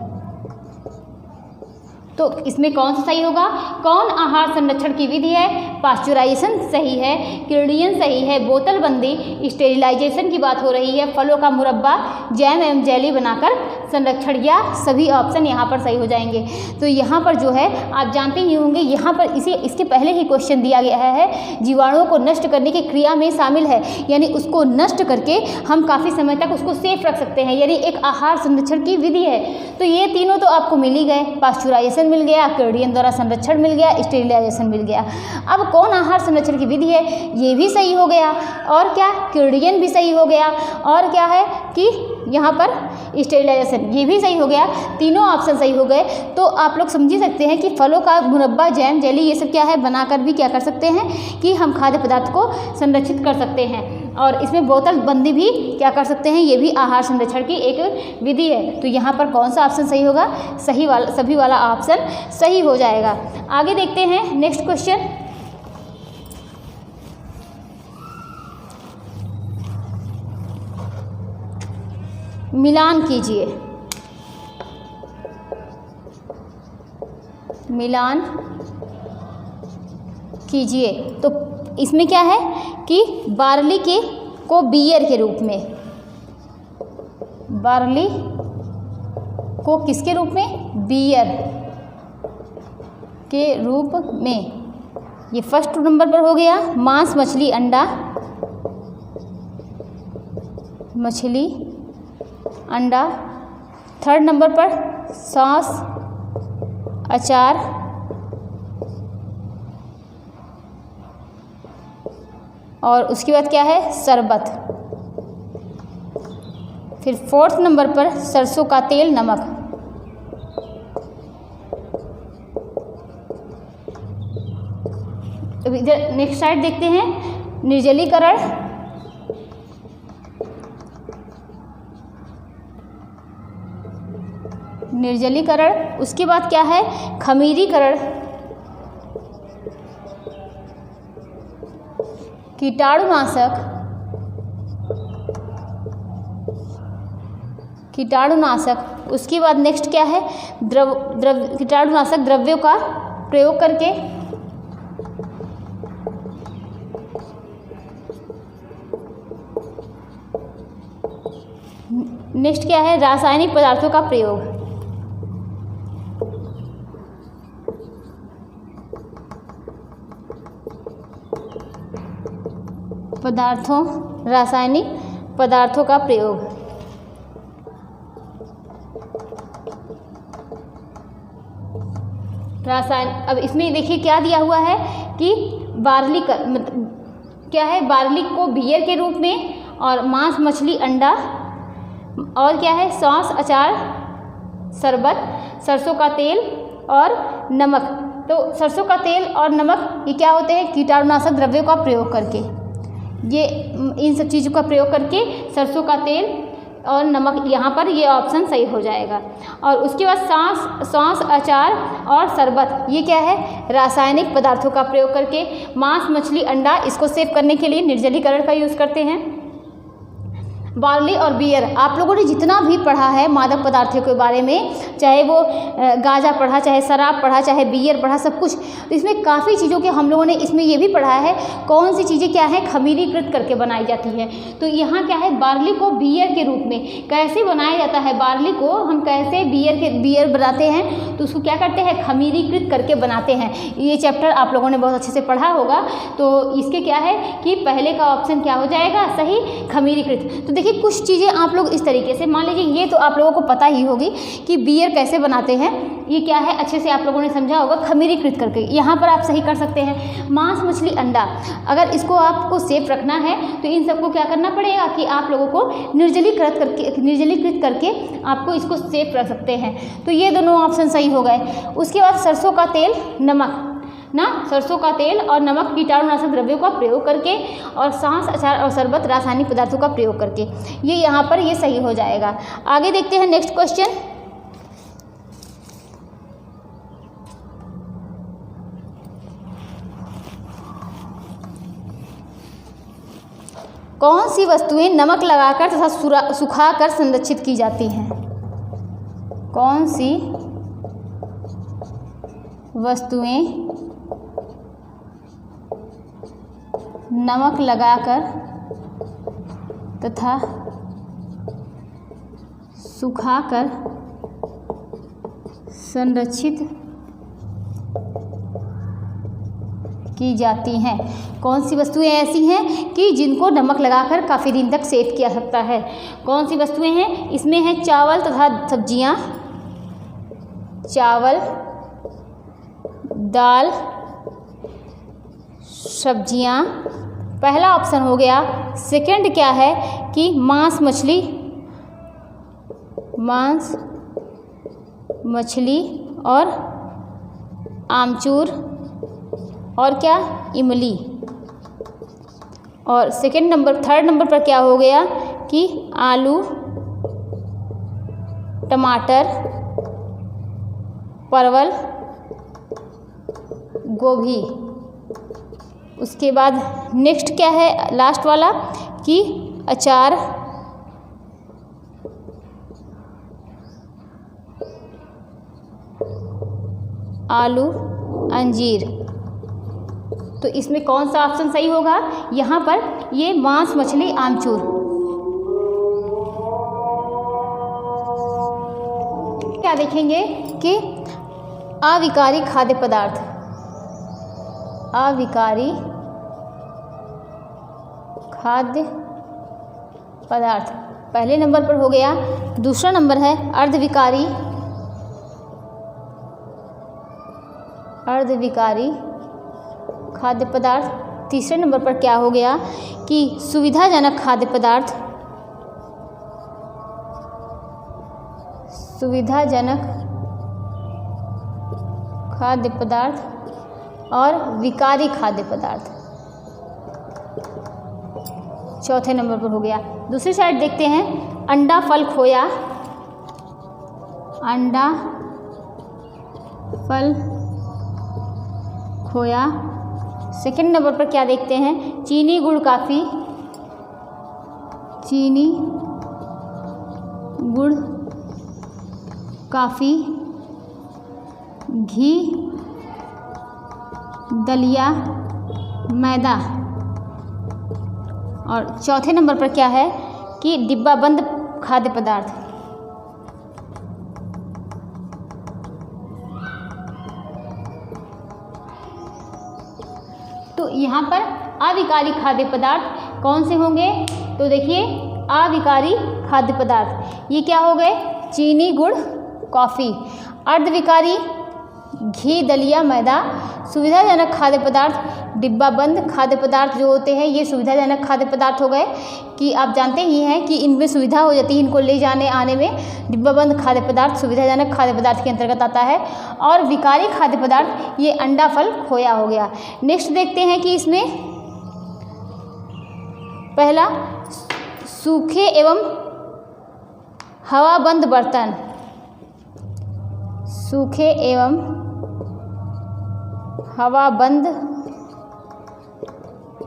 तो इसमें कौन सा सही होगा? कौन आहार संरक्षण की विधि है? पाश्चुराइजेशन सही है, क्रिडियन सही है, बोतलबंदी, स्टेरिलाइजेशन की बात हो रही है, फलों का मुरब्बा, जैम एवं जेली बनाकर संरक्षण, या सभी ऑप्शन यहाँ पर सही हो जाएंगे। तो यहाँ पर जो है आप जानते ही होंगे, यहाँ पर इसके पहले ही क्वेश्चन दिया गया है, जीवाणुओं को नष्ट करने की क्रिया में शामिल है, यानी उसको नष्ट करके हम काफ़ी समय तक उसको सेफ रख सकते हैं, यानी एक आहार संरक्षण की विधि है। तो ये तीनों तो आपको मिल ही गए, पाश्चुराइजेशन मिल गया, क्रिडियन द्वारा संरक्षण मिल गया, स्टेरिलाइजेशन मिल गया। अब कौन आहार संरक्षण की विधि है? ये भी सही हो गया, और क्या? क्रिडियन भी सही हो गया, और क्या है कि यहाँ पर स्टेरिलाइजेशन, ये भी सही हो गया। तीनों ऑप्शन सही हो गए। तो आप लोग समझ ही सकते हैं कि फलों का मुरब्बा, जैम, जेली, ये सब क्या है, बनाकर भी क्या कर सकते हैं कि हम खाद्य पदार्थ को संरक्षित कर सकते हैं। और इसमें बोतलबंदी भी क्या कर सकते हैं, ये भी आहार संरक्षण की एक विधि है। तो यहाँ पर कौन सा ऑप्शन सही होगा? सही वाला, सभी वाला ऑप्शन सही हो जाएगा। आगे देखते हैं नेक्स्ट क्वेश्चन। मिलान कीजिए। मिलान कीजिए। तो इसमें क्या है कि बार्ली को बियर के रूप में, बार्ली को किसके रूप में? बियर के रूप में। ये फर्स्ट नंबर पर हो गया मांस, मछली, अंडा, मछली, अंडा। थर्ड नंबर पर सॉस, अचार, और उसके बाद क्या है? शरबत। फिर फोर्थ नंबर पर सरसों का तेल, नमक। इधर नेक्स्ट साइड देखते हैं, निर्जलीकरण, निर्जलीकरण। उसके बाद क्या है? खमीरीकरण, कीटाणुनाशक, कीटाणुनाशक। उसके बाद नेक्स्ट क्या है? कीटाणुनाशक द्रव्यों का प्रयोग करके। नेक्स्ट क्या है? रासायनिक पदार्थों का प्रयोग। रासायनिक पदार्थों का प्रयोग। अब इसमें देखिए क्या दिया हुआ है कि बार्ली का क्या है? बार्ली को बियर के रूप में, और मांस, मछली, अंडा, और क्या है? सॉस, अचार, शरबत, सरसों का तेल और नमक। तो सरसों का तेल और नमक ये क्या होते हैं? कीटाणुनाशक द्रव्यों का प्रयोग करके। ये इन सब चीज़ों का प्रयोग करके सरसों का तेल और नमक, यहाँ पर ये ऑप्शन सही हो जाएगा। और उसके बाद सॉस, अचार और शरबत, ये क्या है? रासायनिक पदार्थों का प्रयोग करके। मांस, मछली, अंडा, इसको सेव करने के लिए निर्जलीकरण का यूज़ करते हैं। बार्ली और बियर, आप लोगों ने जितना भी पढ़ा है मादक पदार्थों के बारे में, चाहे वो गांजा पढ़ा, चाहे शराब पढ़ा, चाहे बियर पढ़ा, सब कुछ, तो इसमें काफ़ी चीज़ों के हम लोगों ने इसमें ये भी पढ़ा है कौन सी चीज़ें क्या है खमीरीकृत करके बनाई जाती है। तो यहाँ क्या है, बार्ली को बियर के रूप में कैसे बनाया जाता है, बार्ली को हम कैसे बियर बनाते हैं, तो उसको क्या करते हैं, खमीरीकृत करके बनाते हैं। ये चैप्टर आप लोगों ने बहुत अच्छे से पढ़ा होगा। तो इसके क्या है कि पहले का ऑप्शन क्या हो जाएगा, सही, खमीरीकृत। तो देखिए देखिए कुछ चीज़ें आप लोग इस तरीके से मान लीजिए, ये तो आप लोगों को पता ही होगी कि बियर कैसे बनाते हैं, ये क्या है अच्छे से आप लोगों ने समझा होगा, खमीरीकृत करके। यहाँ पर आप सही कर सकते हैं, मांस, मछली, अंडा, अगर इसको आपको सेफ रखना है तो इन सबको क्या करना पड़ेगा कि आप लोगों को निर्जलीकृत करके आपको इसको सेफ रख सकते हैं। तो ये दोनों ऑप्शन सही हो गए। उसके बाद सरसों का तेल, नमक ना, सरसों का तेल और नमक कीटाणुनाशक द्रव्यों का प्रयोग करके, और सांस, अचार और शरबत रासायनिक पदार्थों का प्रयोग करके, ये यहाँ पर ये सही हो जाएगा। आगे देखते हैं नेक्स्ट क्वेश्चन। कौन सी वस्तुएं नमक लगाकर तथा सुखाकर संरक्षित की जाती हैं? कौन सी वस्तुएं नमक लगाकर तथा सुखाकर संरक्षित की जाती हैं? कौन सी वस्तुएं ऐसी हैं कि जिनको नमक लगाकर काफ़ी दिन तक सेव किया सकता है? कौन सी वस्तुएं हैं? इसमें है चावल तथा सब्जियां, चावल, दाल, सब्जियां, पहला ऑप्शन हो गया। सेकंड क्या है कि मांस, मछली, मांस, मछली और आमचूर, और क्या, इमली। और सेकंड नंबर, थर्ड नंबर पर क्या हो गया कि आलू, टमाटर, परवल, गोभी। उसके बाद नेक्स्ट क्या है, लास्ट वाला कि अचार, आलू, अंजीर। तो इसमें कौन सा ऑप्शन सही होगा? यहाँ पर ये मांस, मछली, आमचूर। क्या देखेंगे कि अविकारी खाद्य पदार्थ, अविकारी खाद्य पदार्थ पहले नंबर पर हो गया। दूसरा नंबर है अर्धविकारी, अर्धविकारी खाद्य पदार्थ। तीसरे नंबर पर क्या हो गया कि सुविधाजनक खाद्य पदार्थ, सुविधाजनक खाद्य पदार्थ और विकारी खाद्य पदार्थ चौथे नंबर पर हो गया। दूसरी साइड देखते हैं, अंडा, फल, खोया, अंडा, फल, खोया। सेकंड नंबर पर क्या देखते हैं, चीनी, गुड़, काफ़ी, चीनी, गुड़, काफ़ी, घी, दलिया, मैदा। और चौथे नंबर पर क्या है कि डिब्बाबंद खाद्य पदार्थ। तो यहाँ पर अविकारी खाद्य पदार्थ कौन से होंगे? तो देखिए, अविकारी खाद्य पदार्थ ये क्या हो गए, चीनी, गुड़, कॉफ़ी। अर्धविकारी घी, दलिया, मैदा। सुविधाजनक खाद्य पदार्थ डिब्बाबंद खाद्य पदार्थ जो होते हैं ये सुविधाजनक खाद्य पदार्थ हो गए कि आप जानते ही हैं कि इनमें सुविधा हो जाती है, इनको ले जाने आने में। डिब्बाबंद खाद्य पदार्थ सुविधाजनक खाद्य पदार्थ के अंतर्गत आता है। और विकारी खाद्य पदार्थ ये अंडा, फल, खोया हो गया। नेक्स्ट देखते हैं कि इसमें पहला सूखे एवं हवाबंद बर्तन, सूखे एवं हवाबंद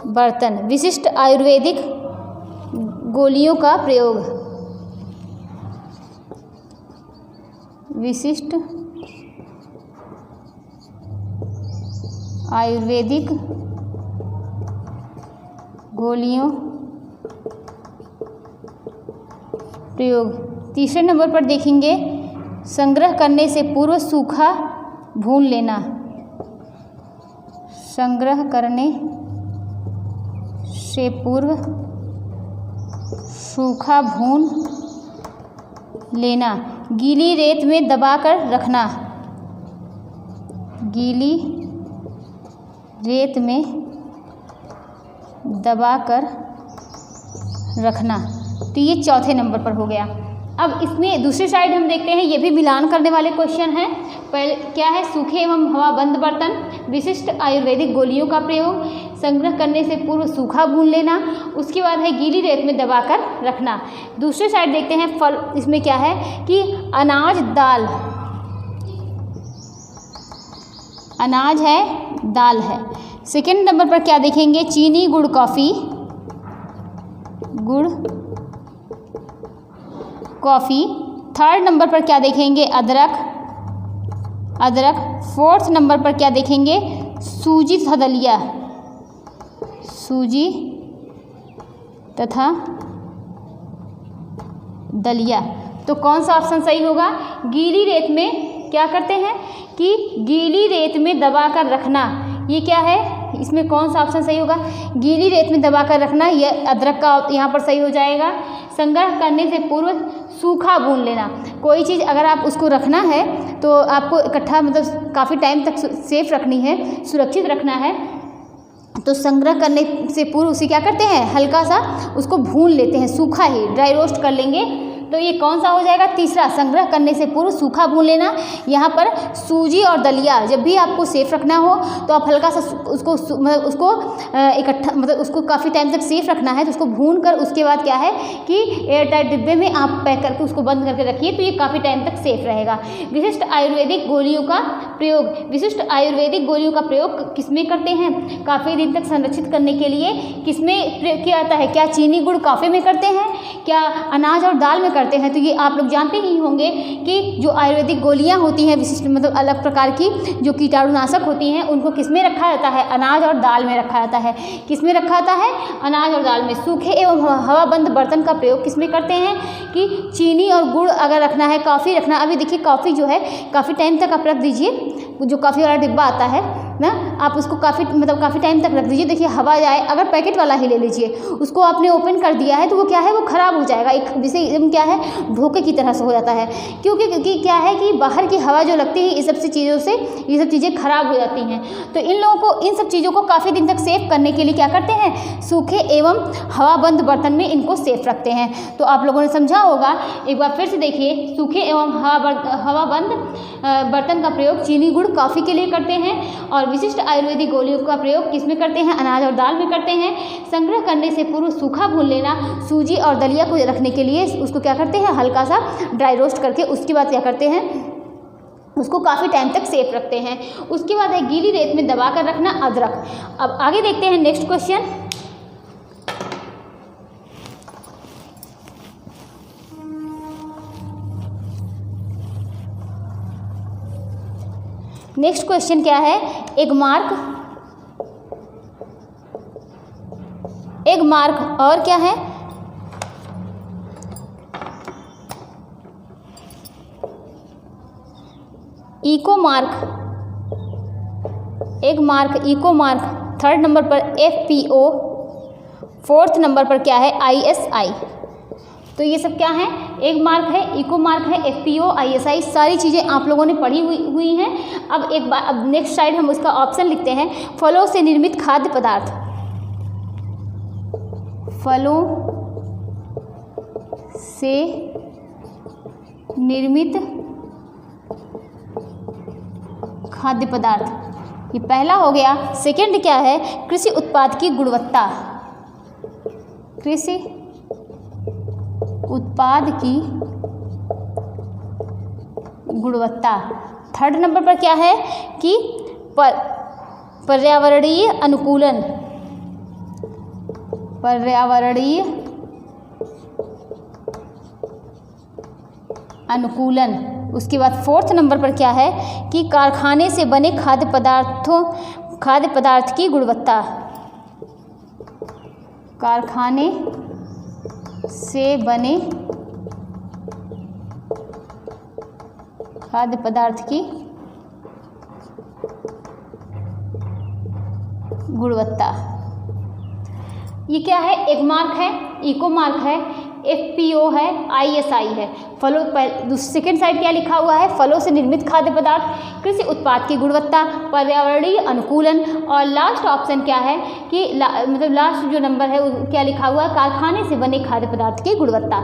बर्तन। विशिष्ट आयुर्वेदिक गोलियों का प्रयोग, विशिष्ट आयुर्वेदिक गोलियों प्रयोग। तीसरे नंबर पर देखेंगे, संग्रह करने से पूर्व सूखा भून लेना, संग्रह करने से पूर्व सूखा भून लेना। गीली रेत में दबाकर रखना। गीली रेत में दबाकर रखना। तो ये चौथे नंबर पर हो गया। अब इसमें दूसरी साइड हम देखते हैं, ये भी मिलान करने वाले क्वेश्चन हैं। पहले क्या है, सूखे एवं हवाबंद बर्तन, विशिष्ट आयुर्वेदिक गोलियों का प्रयोग, संग्रह करने से पूर्व सूखा भून लेना, उसके बाद है गीली रेत में दबाकर रखना। दूसरी साइड देखते हैं, फल इसमें क्या है कि अनाज दाल, अनाज है दाल है। सेकंड नंबर पर क्या देखेंगे, चीनी गुड़ कॉफ़ी, गुड़ कॉफ़ी। थर्ड नंबर पर क्या देखेंगे, अदरक, अदरक। फोर्थ नंबर पर क्या देखेंगे, सूजी तथा दलिया, सूजी तथा दलिया। तो कौन सा ऑप्शन सही होगा, गीली रेत में क्या करते हैं कि गीली रेत में दबाकर रखना। ये क्या है, इसमें कौन सा ऑप्शन सही होगा, गीली रेत में दबाकर रखना। यह अदरक का यहाँ पर सही हो जाएगा। संग्रह करने से पूर्व सूखा भून लेना। कोई चीज़ अगर आप उसको रखना है तो आपको इकट्ठा मतलब काफ़ी टाइम तक सेफ रखनी है, सुरक्षित रखना है, तो संग्रह करने से पूर्व उसे क्या करते हैं, हल्का सा उसको भून लेते हैं, सूखा ही ड्राई रोस्ट कर लेंगे। तो ये कौन सा हो जाएगा, तीसरा, संग्रह करने से पूर्व सूखा भून लेना। यहाँ पर सूजी और दलिया जब भी आपको सेफ रखना हो तो आप हल्का सा उसको मतलब उसको इकट्ठा मतलब उसको काफ़ी टाइम तक सेफ रखना है, तो उसको भून कर उसके बाद क्या है कि एयर टाइट डिब्बे में आप पैक करके उसको बंद करके रखिए, तो ये काफ़ी टाइम तक सेफ रहेगा। विशिष्ट आयुर्वेदिक गोलियों का प्रयोग, विशिष्ट आयुर्वेदिक गोलियों का प्रयोग किसमें करते हैं, काफ़ी दिन तक संरक्षित करने के लिए किसमें प्रयोग किया जाता है, क्या चीनी गुड़ कॉफ़ी में करते हैं, क्या अनाज और दाल में करते हैं। तो ये आप लोग जानते ही होंगे कि जो आयुर्वेदिक गोलियां होती हैं विशिष्ट मतलब अलग प्रकार की जो कीटाणुनाशक होती हैं, उनको किस में रखा जाता है, अनाज और दाल में रखा जाता है। किस में रखा जाता है, अनाज और दाल में। सूखे एवं हवाबंद बर्तन का प्रयोग किस में करते हैं कि चीनी और गुड़ अगर रखना है, कॉफ़ी रखना। अभी देखिए कॉफ़ी जो है काफ़ी टाइम तक आप रख दीजिए, जो कॉफ़ी वाला डिब्बा आता है ना, आप उसको काफ़ी टाइम तक रख दीजिए। देखिए हवा जाए, अगर पैकेट वाला ही ले लीजिए, उसको आपने ओपन कर दिया है तो वो क्या है, वो ख़राब हो जाएगा, एक जैसे एकदम क्या है धोखे की तरह से हो जाता है। क्योंकि क्या है कि बाहर की हवा जो लगती है, इस सब चीज़ों से ये सब चीज़ें खराब हो जाती हैं। तो इन लोगों को, इन सब चीज़ों को काफ़ी दिन तक सेफ करने के लिए क्या करते हैं, सूखे एवं हवाबंद बर्तन में इनको सेफ रखते हैं। तो आप लोगों ने समझा होगा, एक बार फिर से देखिए, सूखे एवं हवाबंद बर्तन का प्रयोग चीनी गुड़ कॉफ़ी के लिए करते हैं, और विशिष्ट आयुर्वेदिक गोलियों का प्रयोग किसमें करते हैं, अनाज और दाल में करते हैं। संग्रह करने से पूर्व सूखा भून लेना, सूजी और दलिया को रखने के लिए उसको क्या करते हैं, हल्का सा ड्राई रोस्ट करके उसके बाद क्या करते हैं, उसको काफ़ी टाइम तक सेफ रखते हैं। उसके बाद है गीली रेत में दबा कर रखना, अदरक। अब आगे देखते हैं नेक्स्ट क्वेश्चन। नेक्स्ट क्वेश्चन क्या है, एग मार्क और क्या है, eco mark, egg mark, eco mark. Third number पर FPO, फोर्थ नंबर पर क्या है, ISI। तो ये सब क्या है, एग मार्क है, इको मार्क है, FPO, ISI, सारी चीज़ें आप लोगों ने पढ़ी हुई हैं। अब एक बार, अब नेक्स्ट साइड हम उसका ऑप्शन लिखते हैं, फलों से निर्मित खाद्य पदार्थ, फलों से निर्मित खाद्य पदार्थ, ये पहला हो गया। सेकंड क्या है, कृषि उत्पाद की गुणवत्ता, कृषि उत्पाद की गुणवत्ता। थर्ड नंबर पर क्या है कि पर्यावरणीय अनुकूलन, पर्यावरणीय अनुकूलन। उसके बाद फोर्थ नंबर पर क्या है कि कारखाने से बने खाद्य पदार्थ की गुणवत्ता, कारखाने से बने खाद्य पदार्थ की गुणवत्ता। ये क्या है, एग मार्क है, इको मार्क है, FPO है, ISI है। फलों सेकेंड साइड क्या लिखा हुआ है, फलों से निर्मित खाद्य पदार्थ, कृषि उत्पाद की गुणवत्ता, पर्यावरणीय अनुकूलन, और लास्ट ऑप्शन क्या है कि मतलब लास्ट जो नंबर है वो क्या लिखा हुआ है, कारखाने से बने खाद्य पदार्थ की गुणवत्ता।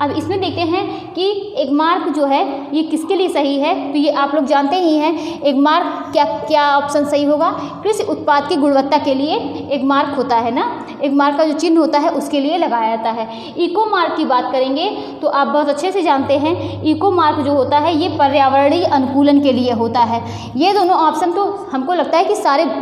अब इसमें देखते हैं कि एग मार्क जो है ये किसके लिए सही है, तो ये आप लोग जानते ही हैं एग मार्क क्या ऑप्शन सही होगा, कृषि उत्पाद की गुणवत्ता के लिए एग मार्क होता है ना, एग मार्क का जो चिन्ह होता है उसके लिए लगाया जाता है। इको मार्क की बात करेंगे तो आप बहुत अच्छे से जानते हैं इको मार्क जो होता है ये पर्यावरणीय अनुकूलन के लिए होता है। ये दोनों ऑप्शन तो हमको लगता है कि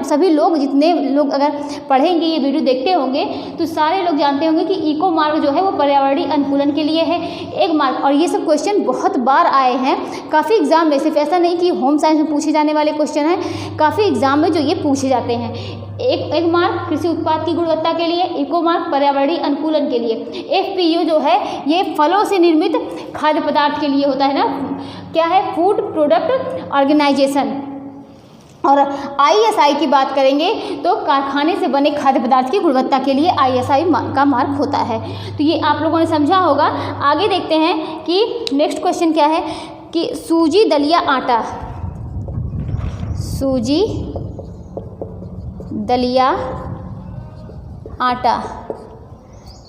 सभी लोग, जितने लोग अगर पढ़ेंगे ये वीडियो देखते होंगे तो सारे लोग जानते होंगे कि इको मार्क जो है वो पर्यावरणीय अनुकूलन के लिए है। एग मार्क, और ये सब क्वेश्चन बहुत बार आए हैं काफ़ी एग्जाम में, सिर्फ ऐसा नहीं कि होम साइंस में पूछे जाने वाले क्वेश्चन हैं, काफ़ी एग्जाम में जो ये पूछे जाते हैं। एग मार्क कृषि उत्पाद की गुणवत्ता के लिए, इको मार्क पर्यावरणीय अनुकूलन के लिए, FPO जो है ये फलों से निर्मित खाद्य पदार्थ के लिए होता है ना, क्या है, फूड प्रोडक्ट ऑर्गेनाइजेशन। और ISI की बात करेंगे तो कारखाने से बने खाद्य पदार्थ की गुणवत्ता के लिए ISI का मार्क होता है। तो ये आप लोगों ने समझा होगा। आगे देखते हैं कि नेक्स्ट क्वेश्चन क्या है कि सूजी दलिया आटा, सूजी दलिया आटा,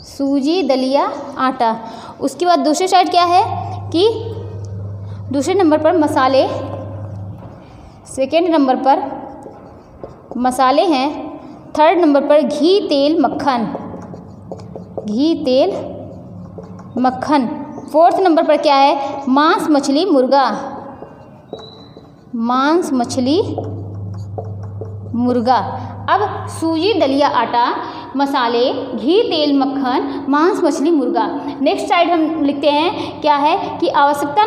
सूजी दलिया आटा। उसके बाद दूसरी साइड क्या है कि दूसरे नंबर पर मसाले, सेकेंड नंबर पर मसाले हैं, थर्ड नंबर पर घी तेल मक्खन, घी तेल मक्खन। फोर्थ नंबर पर क्या है, मांस मछली मुर्गा, मांस मछली मुर्गा। अब सूजी दलिया आटा, मसाले, घी तेल मक्खन, मांस मछली मुर्गा। नेक्स्ट साइड हम लिखते हैं क्या है कि आवश्यकता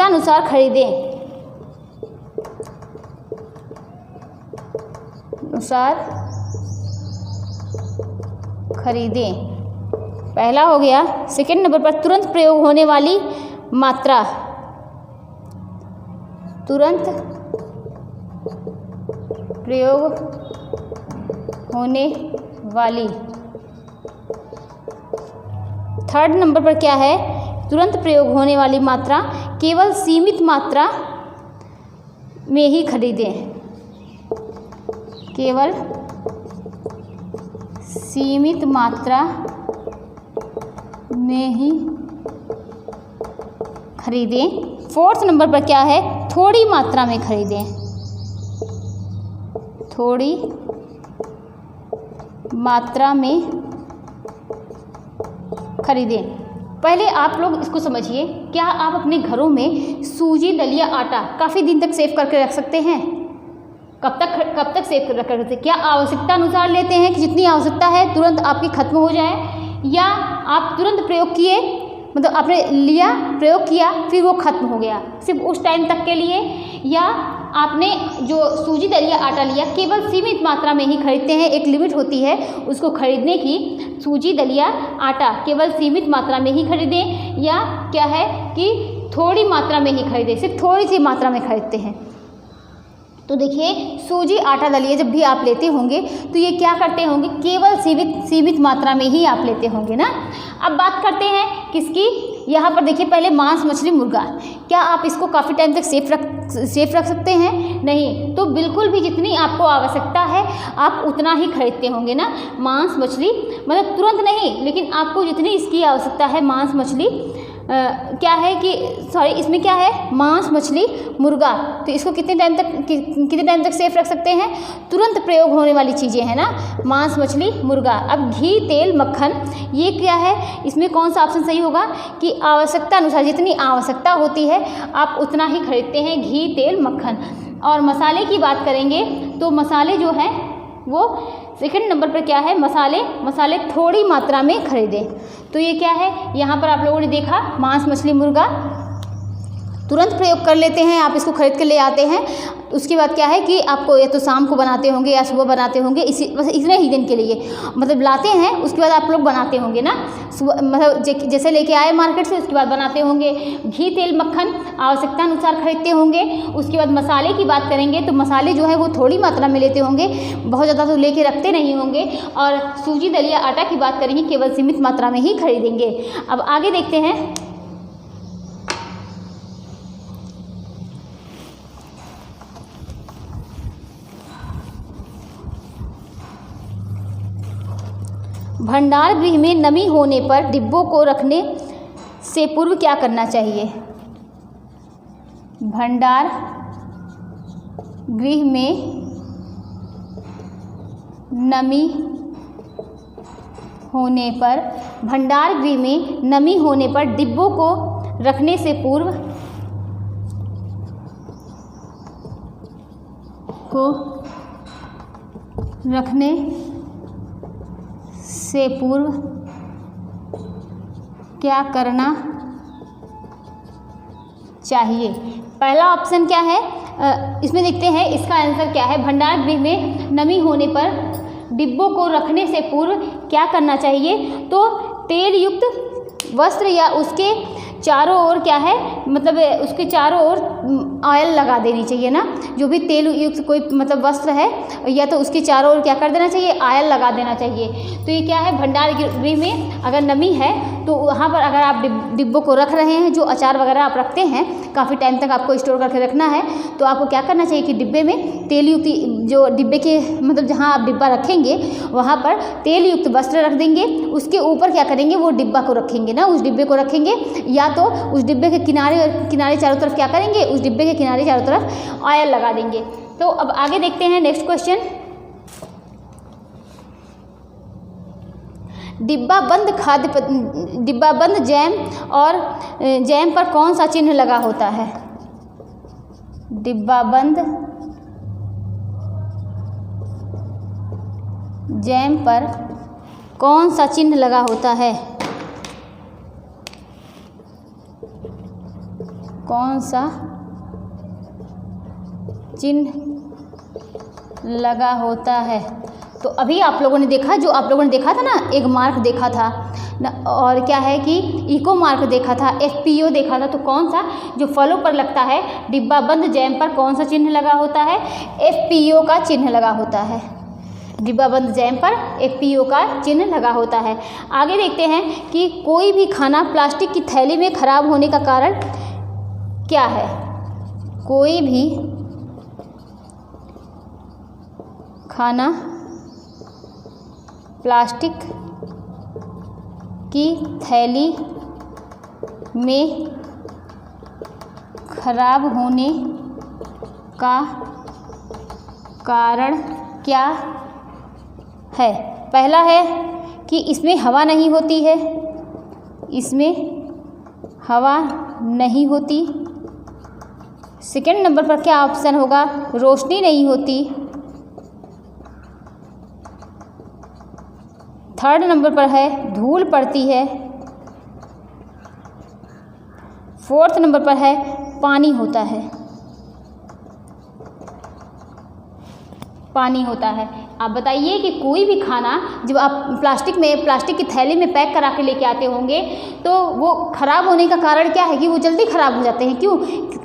अनुसार खरीदें, खरीदें। पहला हो गया। सेकेंड नंबर पर तुरंत प्रयोग होने वाली मात्रा, तुरंत प्रयोग होने वाली। थर्ड नंबर पर क्या है, तुरंत प्रयोग होने वाली मात्रा केवल सीमित मात्रा में ही खरीदें, केवल सीमित मात्रा में ही खरीदें। फोर्थ नंबर पर क्या है, थोड़ी मात्रा में खरीदें, थोड़ी मात्रा में खरीदें। पहले आप लोग इसको समझिए, क्या आप अपने घरों में सूजी दलिया आटा काफ़ी दिन तक सेव करके रख सकते हैं? कब तक सेव कर रख सकते हैं? क्या आवश्यकता अनुसार लेते हैं कि जितनी आवश्यकता है तुरंत आपकी खत्म हो जाए, या आप तुरंत प्रयोग किए, मतलब आपने लिया, प्रयोग किया, फिर वो खत्म हो गया सिर्फ उस टाइम तक के लिए, या आपने जो सूजी दलिया आटा लिया केवल सीमित मात्रा में ही खरीदते हैं, एक लिमिट होती है उसको खरीदने की, सूजी दलिया आटा केवल सीमित मात्रा में ही खरीदें, या क्या है कि थोड़ी मात्रा में ही खरीदें, सिर्फ थोड़ी सी मात्रा में खरीदते हैं। तो देखिए सूजी आटा दलिया जब भी आप लेते होंगे तो ये क्या करते होंगे, केवल सीमित मात्रा में ही आप लेते होंगे ना। अब बात करते हैं किसकी, यहाँ पर देखिए पहले मांस मछली मुर्गा, क्या आप इसको काफ़ी टाइम तक सेफ रख सकते हैं? नहीं। तो बिल्कुल भी जितनी आपको आवश्यकता है आप उतना ही खरीदते होंगे ना। मांस मछली मतलब तुरंत नहीं, लेकिन आपको जितनी इसकी आवश्यकता है मांस मछली क्या है कि सॉरी इसमें क्या है, मांस मछली मुर्गा, तो इसको कितने टाइम तक सेफ रख सकते हैं? तुरंत प्रयोग होने वाली चीज़ें हैं ना, मांस मछली मुर्गा। अब घी तेल मक्खन, ये क्या है, इसमें कौन सा ऑप्शन सही होगा कि आवश्यकता अनुसार, जितनी आवश्यकता होती है आप उतना ही खरीदते हैं, घी तेल मक्खन। और मसाले की बात करेंगे तो मसाले जो हैं वो सेकंड नंबर पर क्या है, मसाले थोड़ी मात्रा में खरीदें। तो ये क्या है, यहाँ पर आप लोगों ने देखा मांस मछली मुर्गा, तुरंत प्रयोग कर लेते हैं, आप इसको खरीद के ले आते हैं। उसके बाद क्या है कि आपको या तो शाम को बनाते होंगे या सुबह बनाते होंगे, इसी बस इतने ही दिन के लिए मतलब लाते हैं, उसके बाद आप लोग बनाते होंगे ना, सुबह मतलब जैसे लेके आए मार्केट से उसके बाद बनाते होंगे। घी तेल मक्खन आवश्यकता अनुसार खरीदते होंगे। उसके बाद मसाले की बात करेंगे तो मसाले जो है वो थोड़ी मात्रा में लेते होंगे, बहुत ज़्यादा तो लेके रखते नहीं होंगे। और सूजी दलिया आटा की बात करेंगे केवल सीमित मात्रा में ही खरीदेंगे। अब आगे देखते हैं, भंडार गृह में नमी होने पर डिब्बों को रखने से पूर्व क्या करना चाहिए? भंडार गृह में नमी होने पर, भंडार गृह में नमी होने पर डिब्बों को रखने से पूर्व क्या करना चाहिए? पहला ऑप्शन क्या है, इसमें देखते हैं इसका आंसर क्या है। भंडार गृह में नमी होने पर डिब्बों को रखने से पूर्व क्या करना चाहिए? तो तेल युक्त वस्त्र या उसके चारों ओर क्या है, मतलब उसके चारों ओर ऑयल लगा देनी चाहिए ना, जो भी तेल युक्त कोई मतलब वस्त्र है या तो उसके चारों ओर क्या कर देना चाहिए, ऑयल लगा देना चाहिए। तो ये क्या है, भंडार गृह में अगर नमी है तो वहाँ पर अगर आप डिब्बों को रख रहे हैं, जो अचार वगैरह आप रखते हैं काफ़ी टाइम तक आपको स्टोर करके रखना है, तो आपको क्या करना चाहिए कि डिब्बे में तेल युक्त, जो डिब्बे के मतलब जहाँ आप डिब्बा रखेंगे वहाँ पर तेल युक्त वस्त्र रख देंगे। उसके ऊपर क्या करेंगे, वो डिब्बा को रखेंगे ना, उस डिब्बे को रखेंगे, या तो उस डिब्बे के किनारे चारों तरफ क्या करेंगे, उस डिब्बे के किनारे चारों तरफ ऑयल लगा देंगे। तो अब आगे देखते हैं नेक्स्ट क्वेश्चन। डिब्बा बंद जैम और जैम पर कौन सा चिन्ह लगा होता है? डिब्बा बंद जैम पर कौन सा चिन्ह लगा होता है? कौन सा चिन्ह लगा होता है? तो अभी आप लोगों ने देखा, जो आप लोगों ने देखा था ना, एक मार्क देखा था ना, और क्या है कि इको मार्क देखा था, FPO देखा था। तो कौन सा जो फलों पर लगता है, डिब्बा बंद जैम पर कौन सा चिन्ह लगा होता है? FPO का चिन्ह लगा होता है। डिब्बा बंद जैम पर FPO का चिन्ह लगा होता है। आगे देखते हैं कि कोई भी खाना प्लास्टिक की थैली में खराब होने का कारण क्या है? कोई भी खाना प्लास्टिक की थैली में खराब होने का कारण क्या है? पहला है कि इसमें हवा नहीं होती है, इसमें हवा नहीं होती। सेकंड नंबर पर क्या ऑप्शन होगा? रोशनी नहीं होती। थर्ड नंबर पर है धूल पड़ती है। फोर्थ नंबर पर है पानी होता है। पानी होता है। आप बताइए कि कोई भी खाना जब आप प्लास्टिक की थैली में पैक करा के लेके आते होंगे तो वो ख़राब होने का कारण क्या है कि वो जल्दी ख़राब हो जाते हैं। क्यों?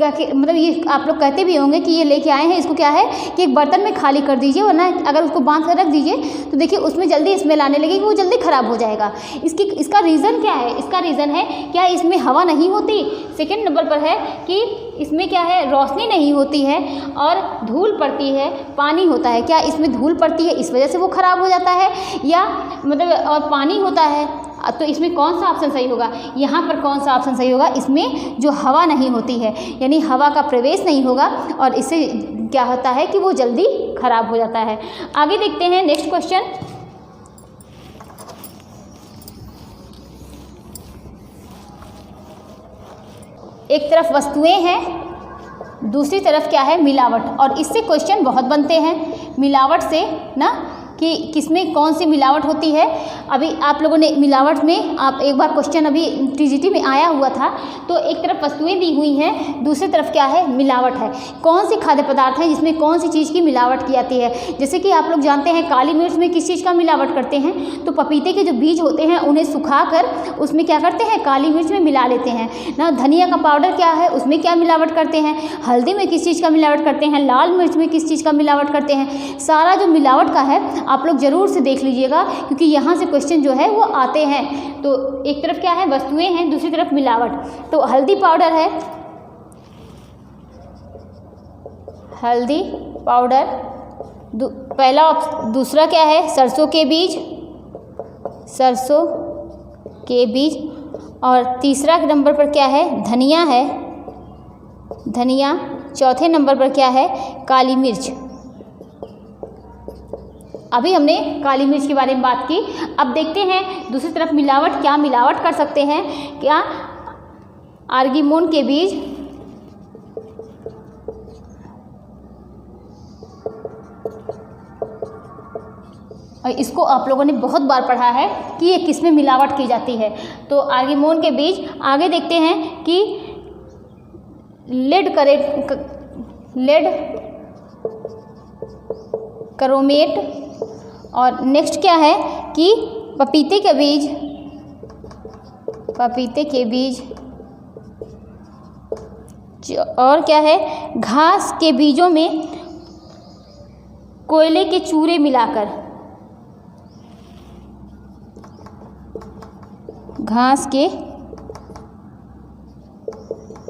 मतलब ये आप लोग कहते भी होंगे कि ये लेके आए हैं, इसको क्या है कि एक बर्तन में खाली कर दीजिए, वरना अगर उसको बांध कर रख दीजिए तो देखिए उसमें जल्दी स्मेल आने लगेगी, वो जल्दी ख़राब हो जाएगा। इसका रीज़न क्या है? इसका रीज़न है क्या इसमें हवा नहीं होती। सेकेंड नंबर पर है कि इसमें क्या है, रोशनी नहीं होती है और धूल पड़ती है, पानी होता है। क्या इसमें धूल पड़ती है इस वजह से वो ख़राब हो जाता है, या मतलब और पानी होता है? तो इसमें कौन सा ऑप्शन सही होगा? यहाँ पर कौन सा ऑप्शन सही होगा? इसमें जो हवा नहीं होती है, यानी हवा का प्रवेश नहीं होगा और इससे क्या होता है कि वो जल्दी ख़राब हो जाता है। आगे देखते हैं नेक्स्ट क्वेश्चन। एक तरफ वस्तुएं हैं, दूसरी तरफ क्या है, मिलावट। और इससे क्वेश्चन बहुत बनते हैं मिलावट से ना, कि किसमें कौन सी मिलावट होती है। अभी आप लोगों ने मिलावट में आप एक बार क्वेश्चन अभी टीजीटी में आया हुआ था, तो एक तरफ वस्तुएं दी हुई हैं, दूसरी तरफ क्या है, मिलावट है। कौन सी खाद्य पदार्थ है जिसमें कौन सी चीज़ की मिलावट की जाती है। जैसे कि आप लोग जानते हैं काली मिर्च में किस चीज़ का मिलावट करते हैं, तो पपीते के जो बीज होते हैं उन्हें सुखाकर उसमें क्या करते हैं, काली मिर्च में मिला लेते हैं ना। धनिया का पाउडर क्या है, उसमें क्या मिलावट करते हैं, हल्दी में किस चीज़ का मिलावट करते हैं, लाल मिर्च में किस चीज़ का मिलावट करते हैं। सारा जो मिलावट का है आप लोग ज़रूर से देख लीजिएगा, क्योंकि यहाँ से क्वेश्चन जो है वो आते हैं। तो एक तरफ क्या है, वस्तुएं हैं, दूसरी तरफ मिलावट। तो हल्दी पाउडर है, हल्दी पाउडर पहला। दूसरा क्या है, सरसों के बीज, सरसों के बीज। और तीसरा नंबर पर क्या है, धनिया है, धनिया। चौथे नंबर पर क्या है, काली मिर्च। अभी हमने काली मिर्च के बारे में बात की। अब देखते हैं दूसरी तरफ मिलावट, क्या मिलावट कर सकते हैं। क्या, आर्गीमोन के बीज, और इसको आप लोगों ने बहुत बार पढ़ा है कि ये किस में मिलावट की जाती है। तो आर्गीमोन के बीज। आगे देखते हैं कि लेड करोमेट। और नेक्स्ट क्या है कि पपीते के बीज, पपीते के बीज। और क्या है, घास के बीजों में कोयले के चूरे मिलाकर, घास के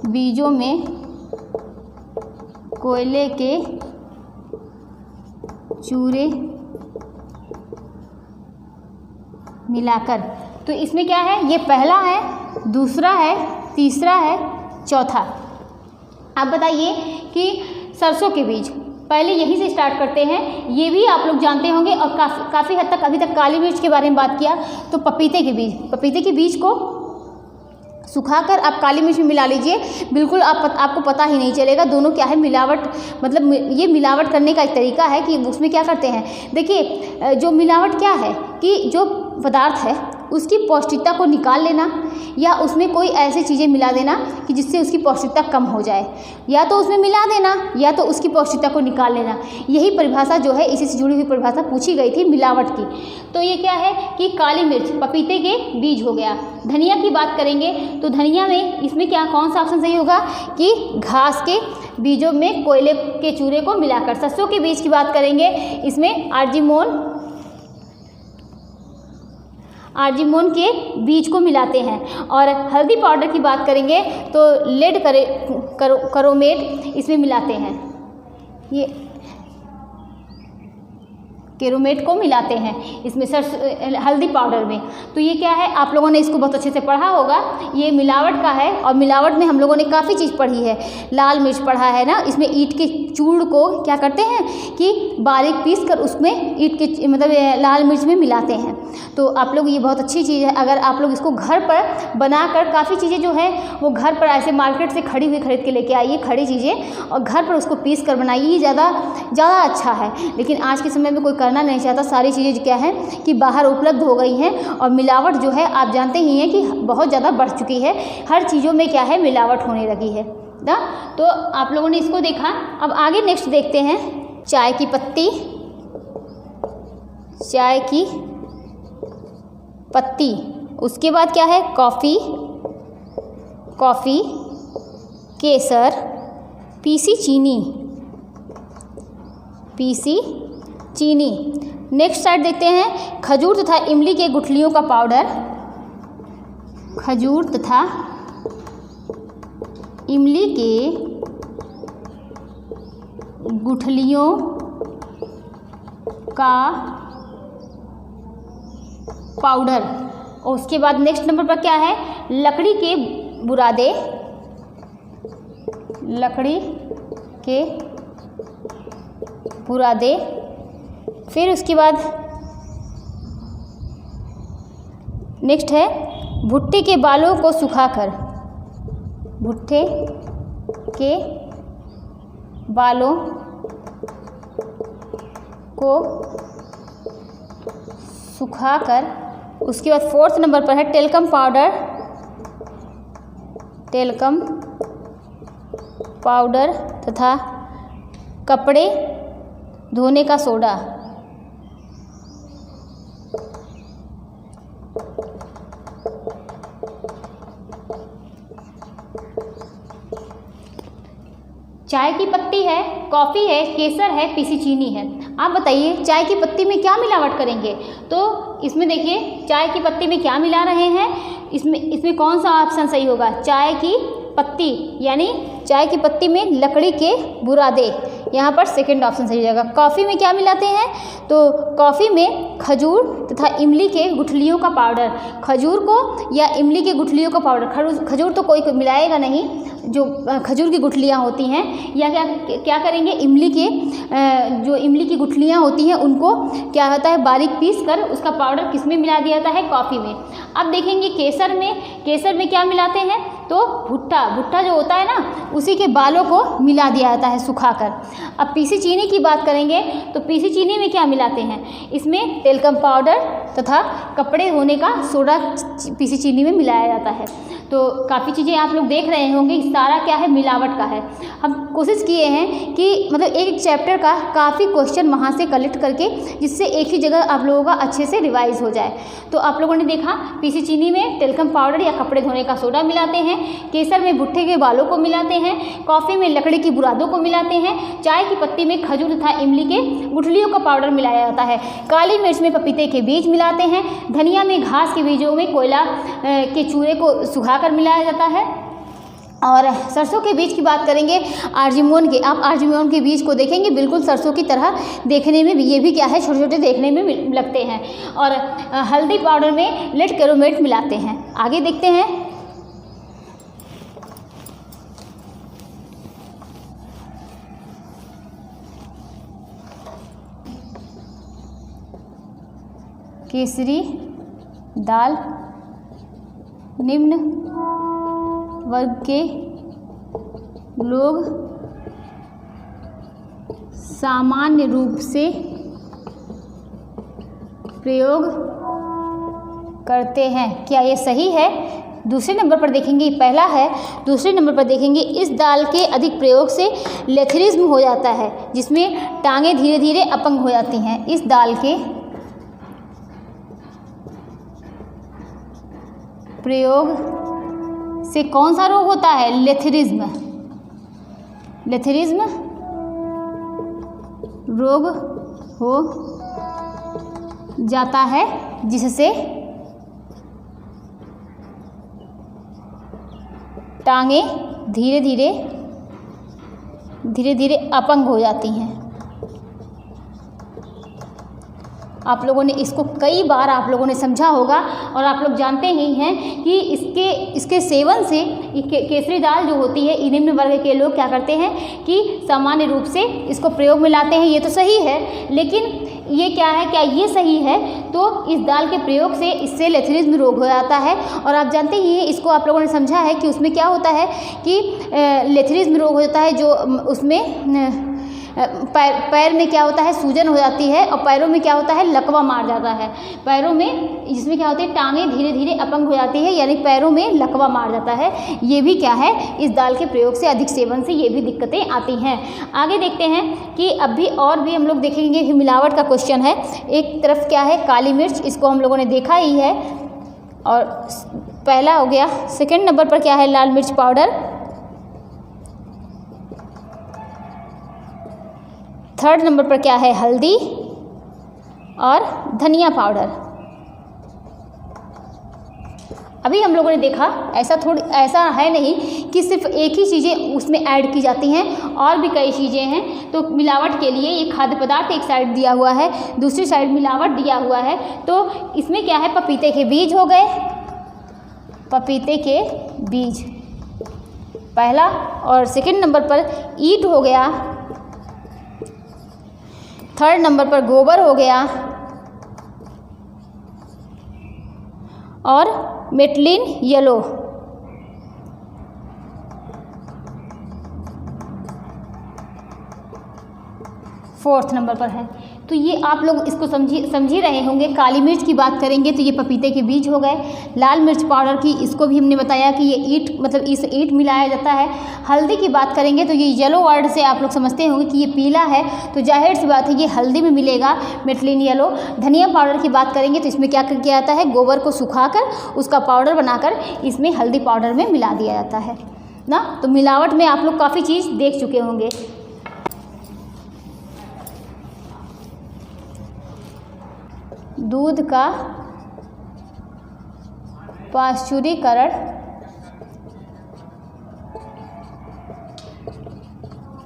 बीजों में कोयले के चूरे मिलाकर। तो इसमें क्या है, ये पहला है, दूसरा है, तीसरा है, चौथा। आप बताइए कि सरसों के बीज, पहले यहीं से स्टार्ट करते हैं, ये भी आप लोग जानते होंगे। और काफ़ी हद तक अभी तक काली मिर्च के बारे में बात किया। तो पपीते के बीज, पपीते के बीज को सुखाकर आप काली मिर्च में मिला लीजिए, बिल्कुल आपको पता ही नहीं चलेगा दोनों क्या है, मिलावट। मतलब ये मिलावट करने का एक तरीका है कि उसमें क्या करते हैं। देखिए जो मिलावट क्या है कि जो पदार्थ है उसकी पौष्टिकता को निकाल लेना, या उसमें कोई ऐसी चीज़ें मिला देना कि जिससे उसकी पौष्टिकता कम हो जाए, या तो उसमें मिला देना या तो उसकी पौष्टिकता को निकाल लेना। यही परिभाषा जो है, इसी से जुड़ी हुई परिभाषा पूछी गई थी मिलावट की। तो ये क्या है कि काली मिर्च पपीते के बीज हो गया। धनिया की बात करेंगे तो धनिया में इसमें क्या, कौन सा ऑप्शन सही होगा कि घास के बीजों में कोयले के चूरे को मिलाकर। सरसों के बीज की बात करेंगे, इसमें आर्जीमोन के बीज को मिलाते हैं। और हल्दी पाउडर की बात करेंगे तो लेड करोमेट इसमें मिलाते हैं, ये केरोमेट को मिलाते हैं इसमें हल्दी पाउडर में। तो ये क्या है, आप लोगों ने इसको बहुत अच्छे से पढ़ा होगा, ये मिलावट का है। और मिलावट में हम लोगों ने काफ़ी चीज़ पढ़ी है, लाल मिर्च पढ़ा है ना, इसमें ईंट के चूड़ को क्या करते हैं कि बारीक पीस कर उसमें ईंट के मतलब लाल मिर्च में मिलाते हैं। तो आप लोग, ये बहुत अच्छी चीज़ है, अगर आप लोग इसको घर पर बनाकर, काफ़ी चीज़ें जो है वो घर पर ऐसे मार्केट से खड़ी हुई खरीद के लेके आइए, खड़ी चीज़ें, और घर पर उसको पीस कर बनाइए, ज़्यादा अच्छा है। लेकिन आज के समय में कोई करना नहीं चाहता, सारी चीज़ें क्या है कि बाहर उपलब्ध हो गई हैं, और मिलावट जो है आप जानते ही हैं कि बहुत ज़्यादा बढ़ चुकी है, हर चीज़ों में क्या है, मिलावट होने लगी है ना। तो आप लोगों ने इसको देखा। अब आगे नेक्स्ट देखते हैं, चाय की पत्ती, चाय की पत्ती। उसके बाद क्या है, कॉफ़ी, केसर, पीसी चीनी। नेक्स्ट साइड देखते हैं, खजूर तथा इमली के गुठलियों का पाउडर, खजूर तथा इमली के गुठलियों का पाउडर। और उसके बाद नेक्स्ट नंबर पर क्या है, लकड़ी के बुरादे, लकड़ी के बुरादे। फिर उसके बाद नेक्स्ट है भुट्टे के बालों को सुखाकर, भुट्टे के बालों को सुखाकर। उसके बाद फोर्थ नंबर पर है टेल्कम पाउडर, टेल्कम पाउडर तथा कपड़े धोने का सोडा। चाय की पत्ती है, कॉफ़ी है, केसर है, पीसी चीनी है। आप बताइए चाय की पत्ती में क्या मिलावट करेंगे? तो इसमें देखिए चाय की पत्ती में क्या मिला रहे हैं, इसमें कौन सा ऑप्शन सही होगा? चाय की पत्ती, यानी चाय की पत्ती में लकड़ी के बुरादे, यहाँ पर सेकंड ऑप्शन सही हो जाएगा। कॉफ़ी में क्या मिलाते हैं? तो कॉफ़ी में खजूर तथा इमली के गुठलियों का पाउडर। खजूर को या इमली के गुठलियों का पाउडर, खजूर तो कोई मिलाएगा नहीं, जो खजूर की गुठलियाँ होती हैं, या क्या करेंगे, जो इमली की गुठलियाँ होती हैं उनको क्या होता है बारीक पीस कर उसका पाउडर किस में मिला दिया जाता है? कॉफ़ी में। अब देखेंगे केसर में क्या मिलाते हैं? तो भुट्टा जो होता है ना, उसी के बालों को मिला दिया जाता है सुखाकर। अब पीसी चीनी की बात करेंगे तो पीसी चीनी में क्या मिलाते हैं? इसमें टेल्कम पाउडर तथा कपड़े धोने का सोडा पीसी चीनी में मिलाया जाता है। तो काफ़ी चीज़ें आप लोग देख रहे होंगे, सारा क्या है? मिलावट का है। हम कोशिश किए हैं कि मतलब एक चैप्टर का काफ़ी क्वेश्चन वहाँ से कलेक्ट करके, जिससे एक ही जगह आप लोगों का अच्छे से रिवाइज हो जाए। तो आप लोगों ने देखा पीसी चीनी में टेल्कम पाउडर या कपड़े धोने का सोडा मिलाते हैं, केसर में भुट्टे के बालों को मिलाते हैं, कॉफ़ी में लकड़ी की बुरादों को मिलाते हैं, चाय की पत्ती में खजूर तथा इमली के गुठलियों का पाउडर मिलाया जाता है, काली मिर्च में पपीते के बीज मिलाते हैं, धनिया में घास के बीजों में कोयला के चूरे को सुखाकर मिलाया जाता है, और सरसों के बीज की बात करेंगे आर्जिमोन के। आप आर्जिमोन के बीज को देखेंगे बिल्कुल सरसों की तरह देखने में भी, ये भी क्या है? छोटे छोटे देखने में लगते हैं। और हल्दी पाउडर में लेड कैरोमेट मिलाते हैं। आगे देखते हैं, केसरी दाल निम्न वर्ग के लोग सामान्य रूप से प्रयोग करते हैं। क्या ये सही है? दूसरे नंबर पर देखेंगे, पहला है। दूसरे नंबर पर देखेंगे इस दाल के अधिक प्रयोग से लेथरिज्म हो जाता है, जिसमें टांगें धीरे धीरे अपंग हो जाती हैं। इस दाल के प्रयोग से कौन सा रोग होता है? लेथरिज्म। लेथरिज्म रोग हो जाता है, जिससे टांगें धीरे धीरे अपंग हो जाती हैं। आप लोगों ने इसको कई बार आप लोगों ने समझा होगा, और आप लोग जानते ही हैं कि इसके सेवन से केसरी दाल जो होती है, निम्न वर्ग के लोग क्या करते हैं कि सामान्य रूप से इसको प्रयोग में लाते हैं। ये तो सही है, लेकिन ये क्या है? क्या ये सही है? तो इस दाल के प्रयोग से इससे लेथरिज्म रोग हो जाता है। और आप जानते ही हैं, इसको आप लोगों ने समझा है कि उसमें क्या होता है कि लेथरिज्म रोग हो जाता है, जो उसमें पैर में क्या होता है? सूजन हो जाती है, और पैरों में क्या होता है? लकवा मार जाता है। पैरों में जिसमें क्या होती है? टांगें धीरे धीरे अपंग हो जाती है, यानी पैरों में लकवा मार जाता है। ये भी क्या है? इस दाल के प्रयोग से, अधिक सेवन से ये भी दिक्कतें आती हैं। आगे देखते हैं कि अभी और भी हम लोग देखेंगे कि मिलावट का क्वेश्चन है। एक तरफ क्या है? काली मिर्च, इसको हम लोगों ने देखा ही है, और पहला हो गया। सेकेंड नंबर पर क्या है? लाल मिर्च पाउडर। थर्ड नंबर पर क्या है? हल्दी और धनिया पाउडर। अभी हम लोगों ने देखा ऐसा है नहीं कि सिर्फ एक ही चीज़ें उसमें ऐड की जाती हैं, और भी कई चीज़ें हैं। तो मिलावट के लिए ये खाद्य पदार्थ एक साइड दिया हुआ है, दूसरी साइड मिलावट दिया हुआ है। तो इसमें क्या है? पपीते के बीज हो गए, पपीते के बीज पहला, और सेकंड नंबर पर ईंट हो गया, थर्ड नंबर पर गोबर हो गया, और मेटलिन येलो। फोर्थ नंबर पर है। तो ये आप लोग इसको समझ ही रहे होंगे। काली मिर्च की बात करेंगे तो ये पपीते के बीज हो गए। लाल मिर्च पाउडर की, इसको भी हमने बताया कि ये ईंट, मतलब इस ईंट मिलाया जाता है। हल्दी की बात करेंगे तो ये येलो वर्ड से आप लोग समझते होंगे कि ये पीला है, तो जाहिर सी बात है ये हल्दी में मिलेगा, मेटलिन येलो। धनिया पाउडर की बात करेंगे तो इसमें क्या किया जाता है, गोबर को सुखाकर उसका पाउडर बनाकर इसमें हल्दी पाउडर में मिला दिया जाता है ना। तो मिलावट में आप लोग काफ़ी चीज़ देख चुके होंगे। दूध का पाश्चुरीकरण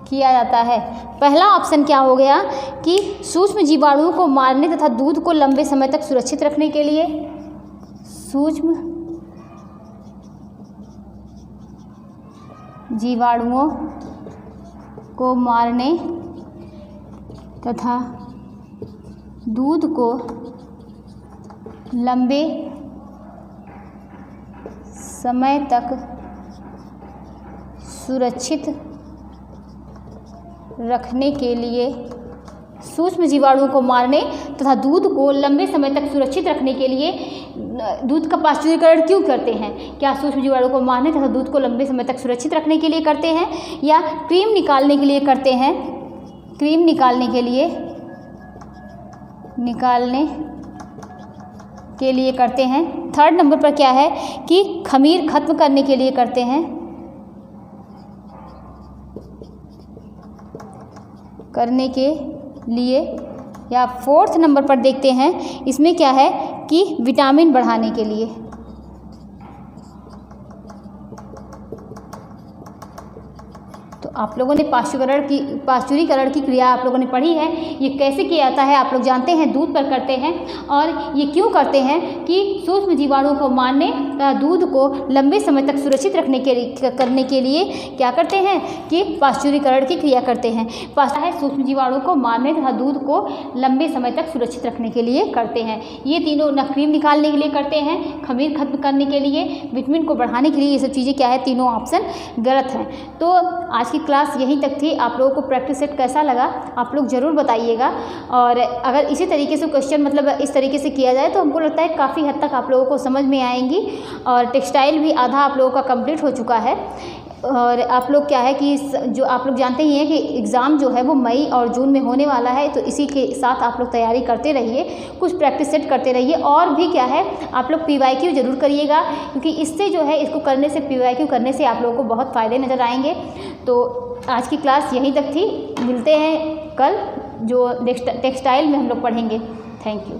किया जाता है। पहला ऑप्शन क्या हो गया कि सूक्ष्म जीवाणुओं को मारने तथा दूध को लंबे समय तक सुरक्षित रखने के लिए। सूक्ष्म जीवाणुओं को मारने तथा दूध को लंबे समय तक सुरक्षित रखने के लिए। सूक्ष्म जीवाणुओं को मारने तथा दूध को लंबे समय तक सुरक्षित रखने के लिए दूध का पाश्चुरीकरण क्यों करते हैं? क्या सूक्ष्म जीवाणुओं को मारने तथा दूध को लंबे समय तक सुरक्षित रखने के लिए करते हैं, या क्रीम निकालने के लिए करते हैं? क्रीम निकालने के लिए करते हैं। थर्ड नंबर पर क्या है कि खमीर खत्म करने के लिए करते हैं। या फोर्थ नंबर पर देखते हैं, इसमें क्या है कि विटामिन बढ़ाने के लिए। तो आप लोगों ने पाश्चुरीकरण की क्रिया आप लोगों ने पढ़ी है। ये कैसे किया जाता है आप लोग जानते हैं, दूध पर करते हैं। और ये क्यों करते हैं कि सूक्ष्म जीवाणुओं को मारने तथा दूध को लंबे समय तक सुरक्षित करने के लिए क्या करते हैं कि पाश्चुरीकरण की क्रिया करते हैं। सूक्ष्म जीवाणुओं को मारने तथा दूध को लंबे समय तक सुरक्षित रखने के लिए करते हैं। ये तीनों क्रीम निकालने के लिए करते हैं, खमीर खत्म करने के लिए, विटामिन को बढ़ाने के लिए। ये सब चीज़ें क्या है, तीनों ऑप्शन गलत हैं। तो आज की क्लास यहीं तक थी। आप लोगों को प्रैक्टिस सेट कैसा लगा आप लोग ज़रूर बताइएगा। और अगर इसी तरीके से क्वेश्चन मतलब इस तरीके से किया जाए तो हमको लगता है काफ़ी हद तक आप लोगों को समझ में आएंगी। और टेक्सटाइल भी आधा आप लोगों का कंप्लीट हो चुका है। और आप लोग क्या है कि जो आप लोग जानते ही हैं कि एग्ज़ाम जो है वो मई और जून में होने वाला है, तो इसी के साथ आप लोग तैयारी करते रहिए, कुछ प्रैक्टिस सेट करते रहिए। और भी क्या है, आप लोग PYQ ज़रूर करिएगा, क्योंकि इससे जो है इसको करने से, PYQ करने से आप लोगों को बहुत फ़ायदे नज़र आएंगे। तो आज की क्लास यहीं तक थी। मिलते हैं कल, जो टेक्सटाइल में हम लोग पढ़ेंगे। Thank you.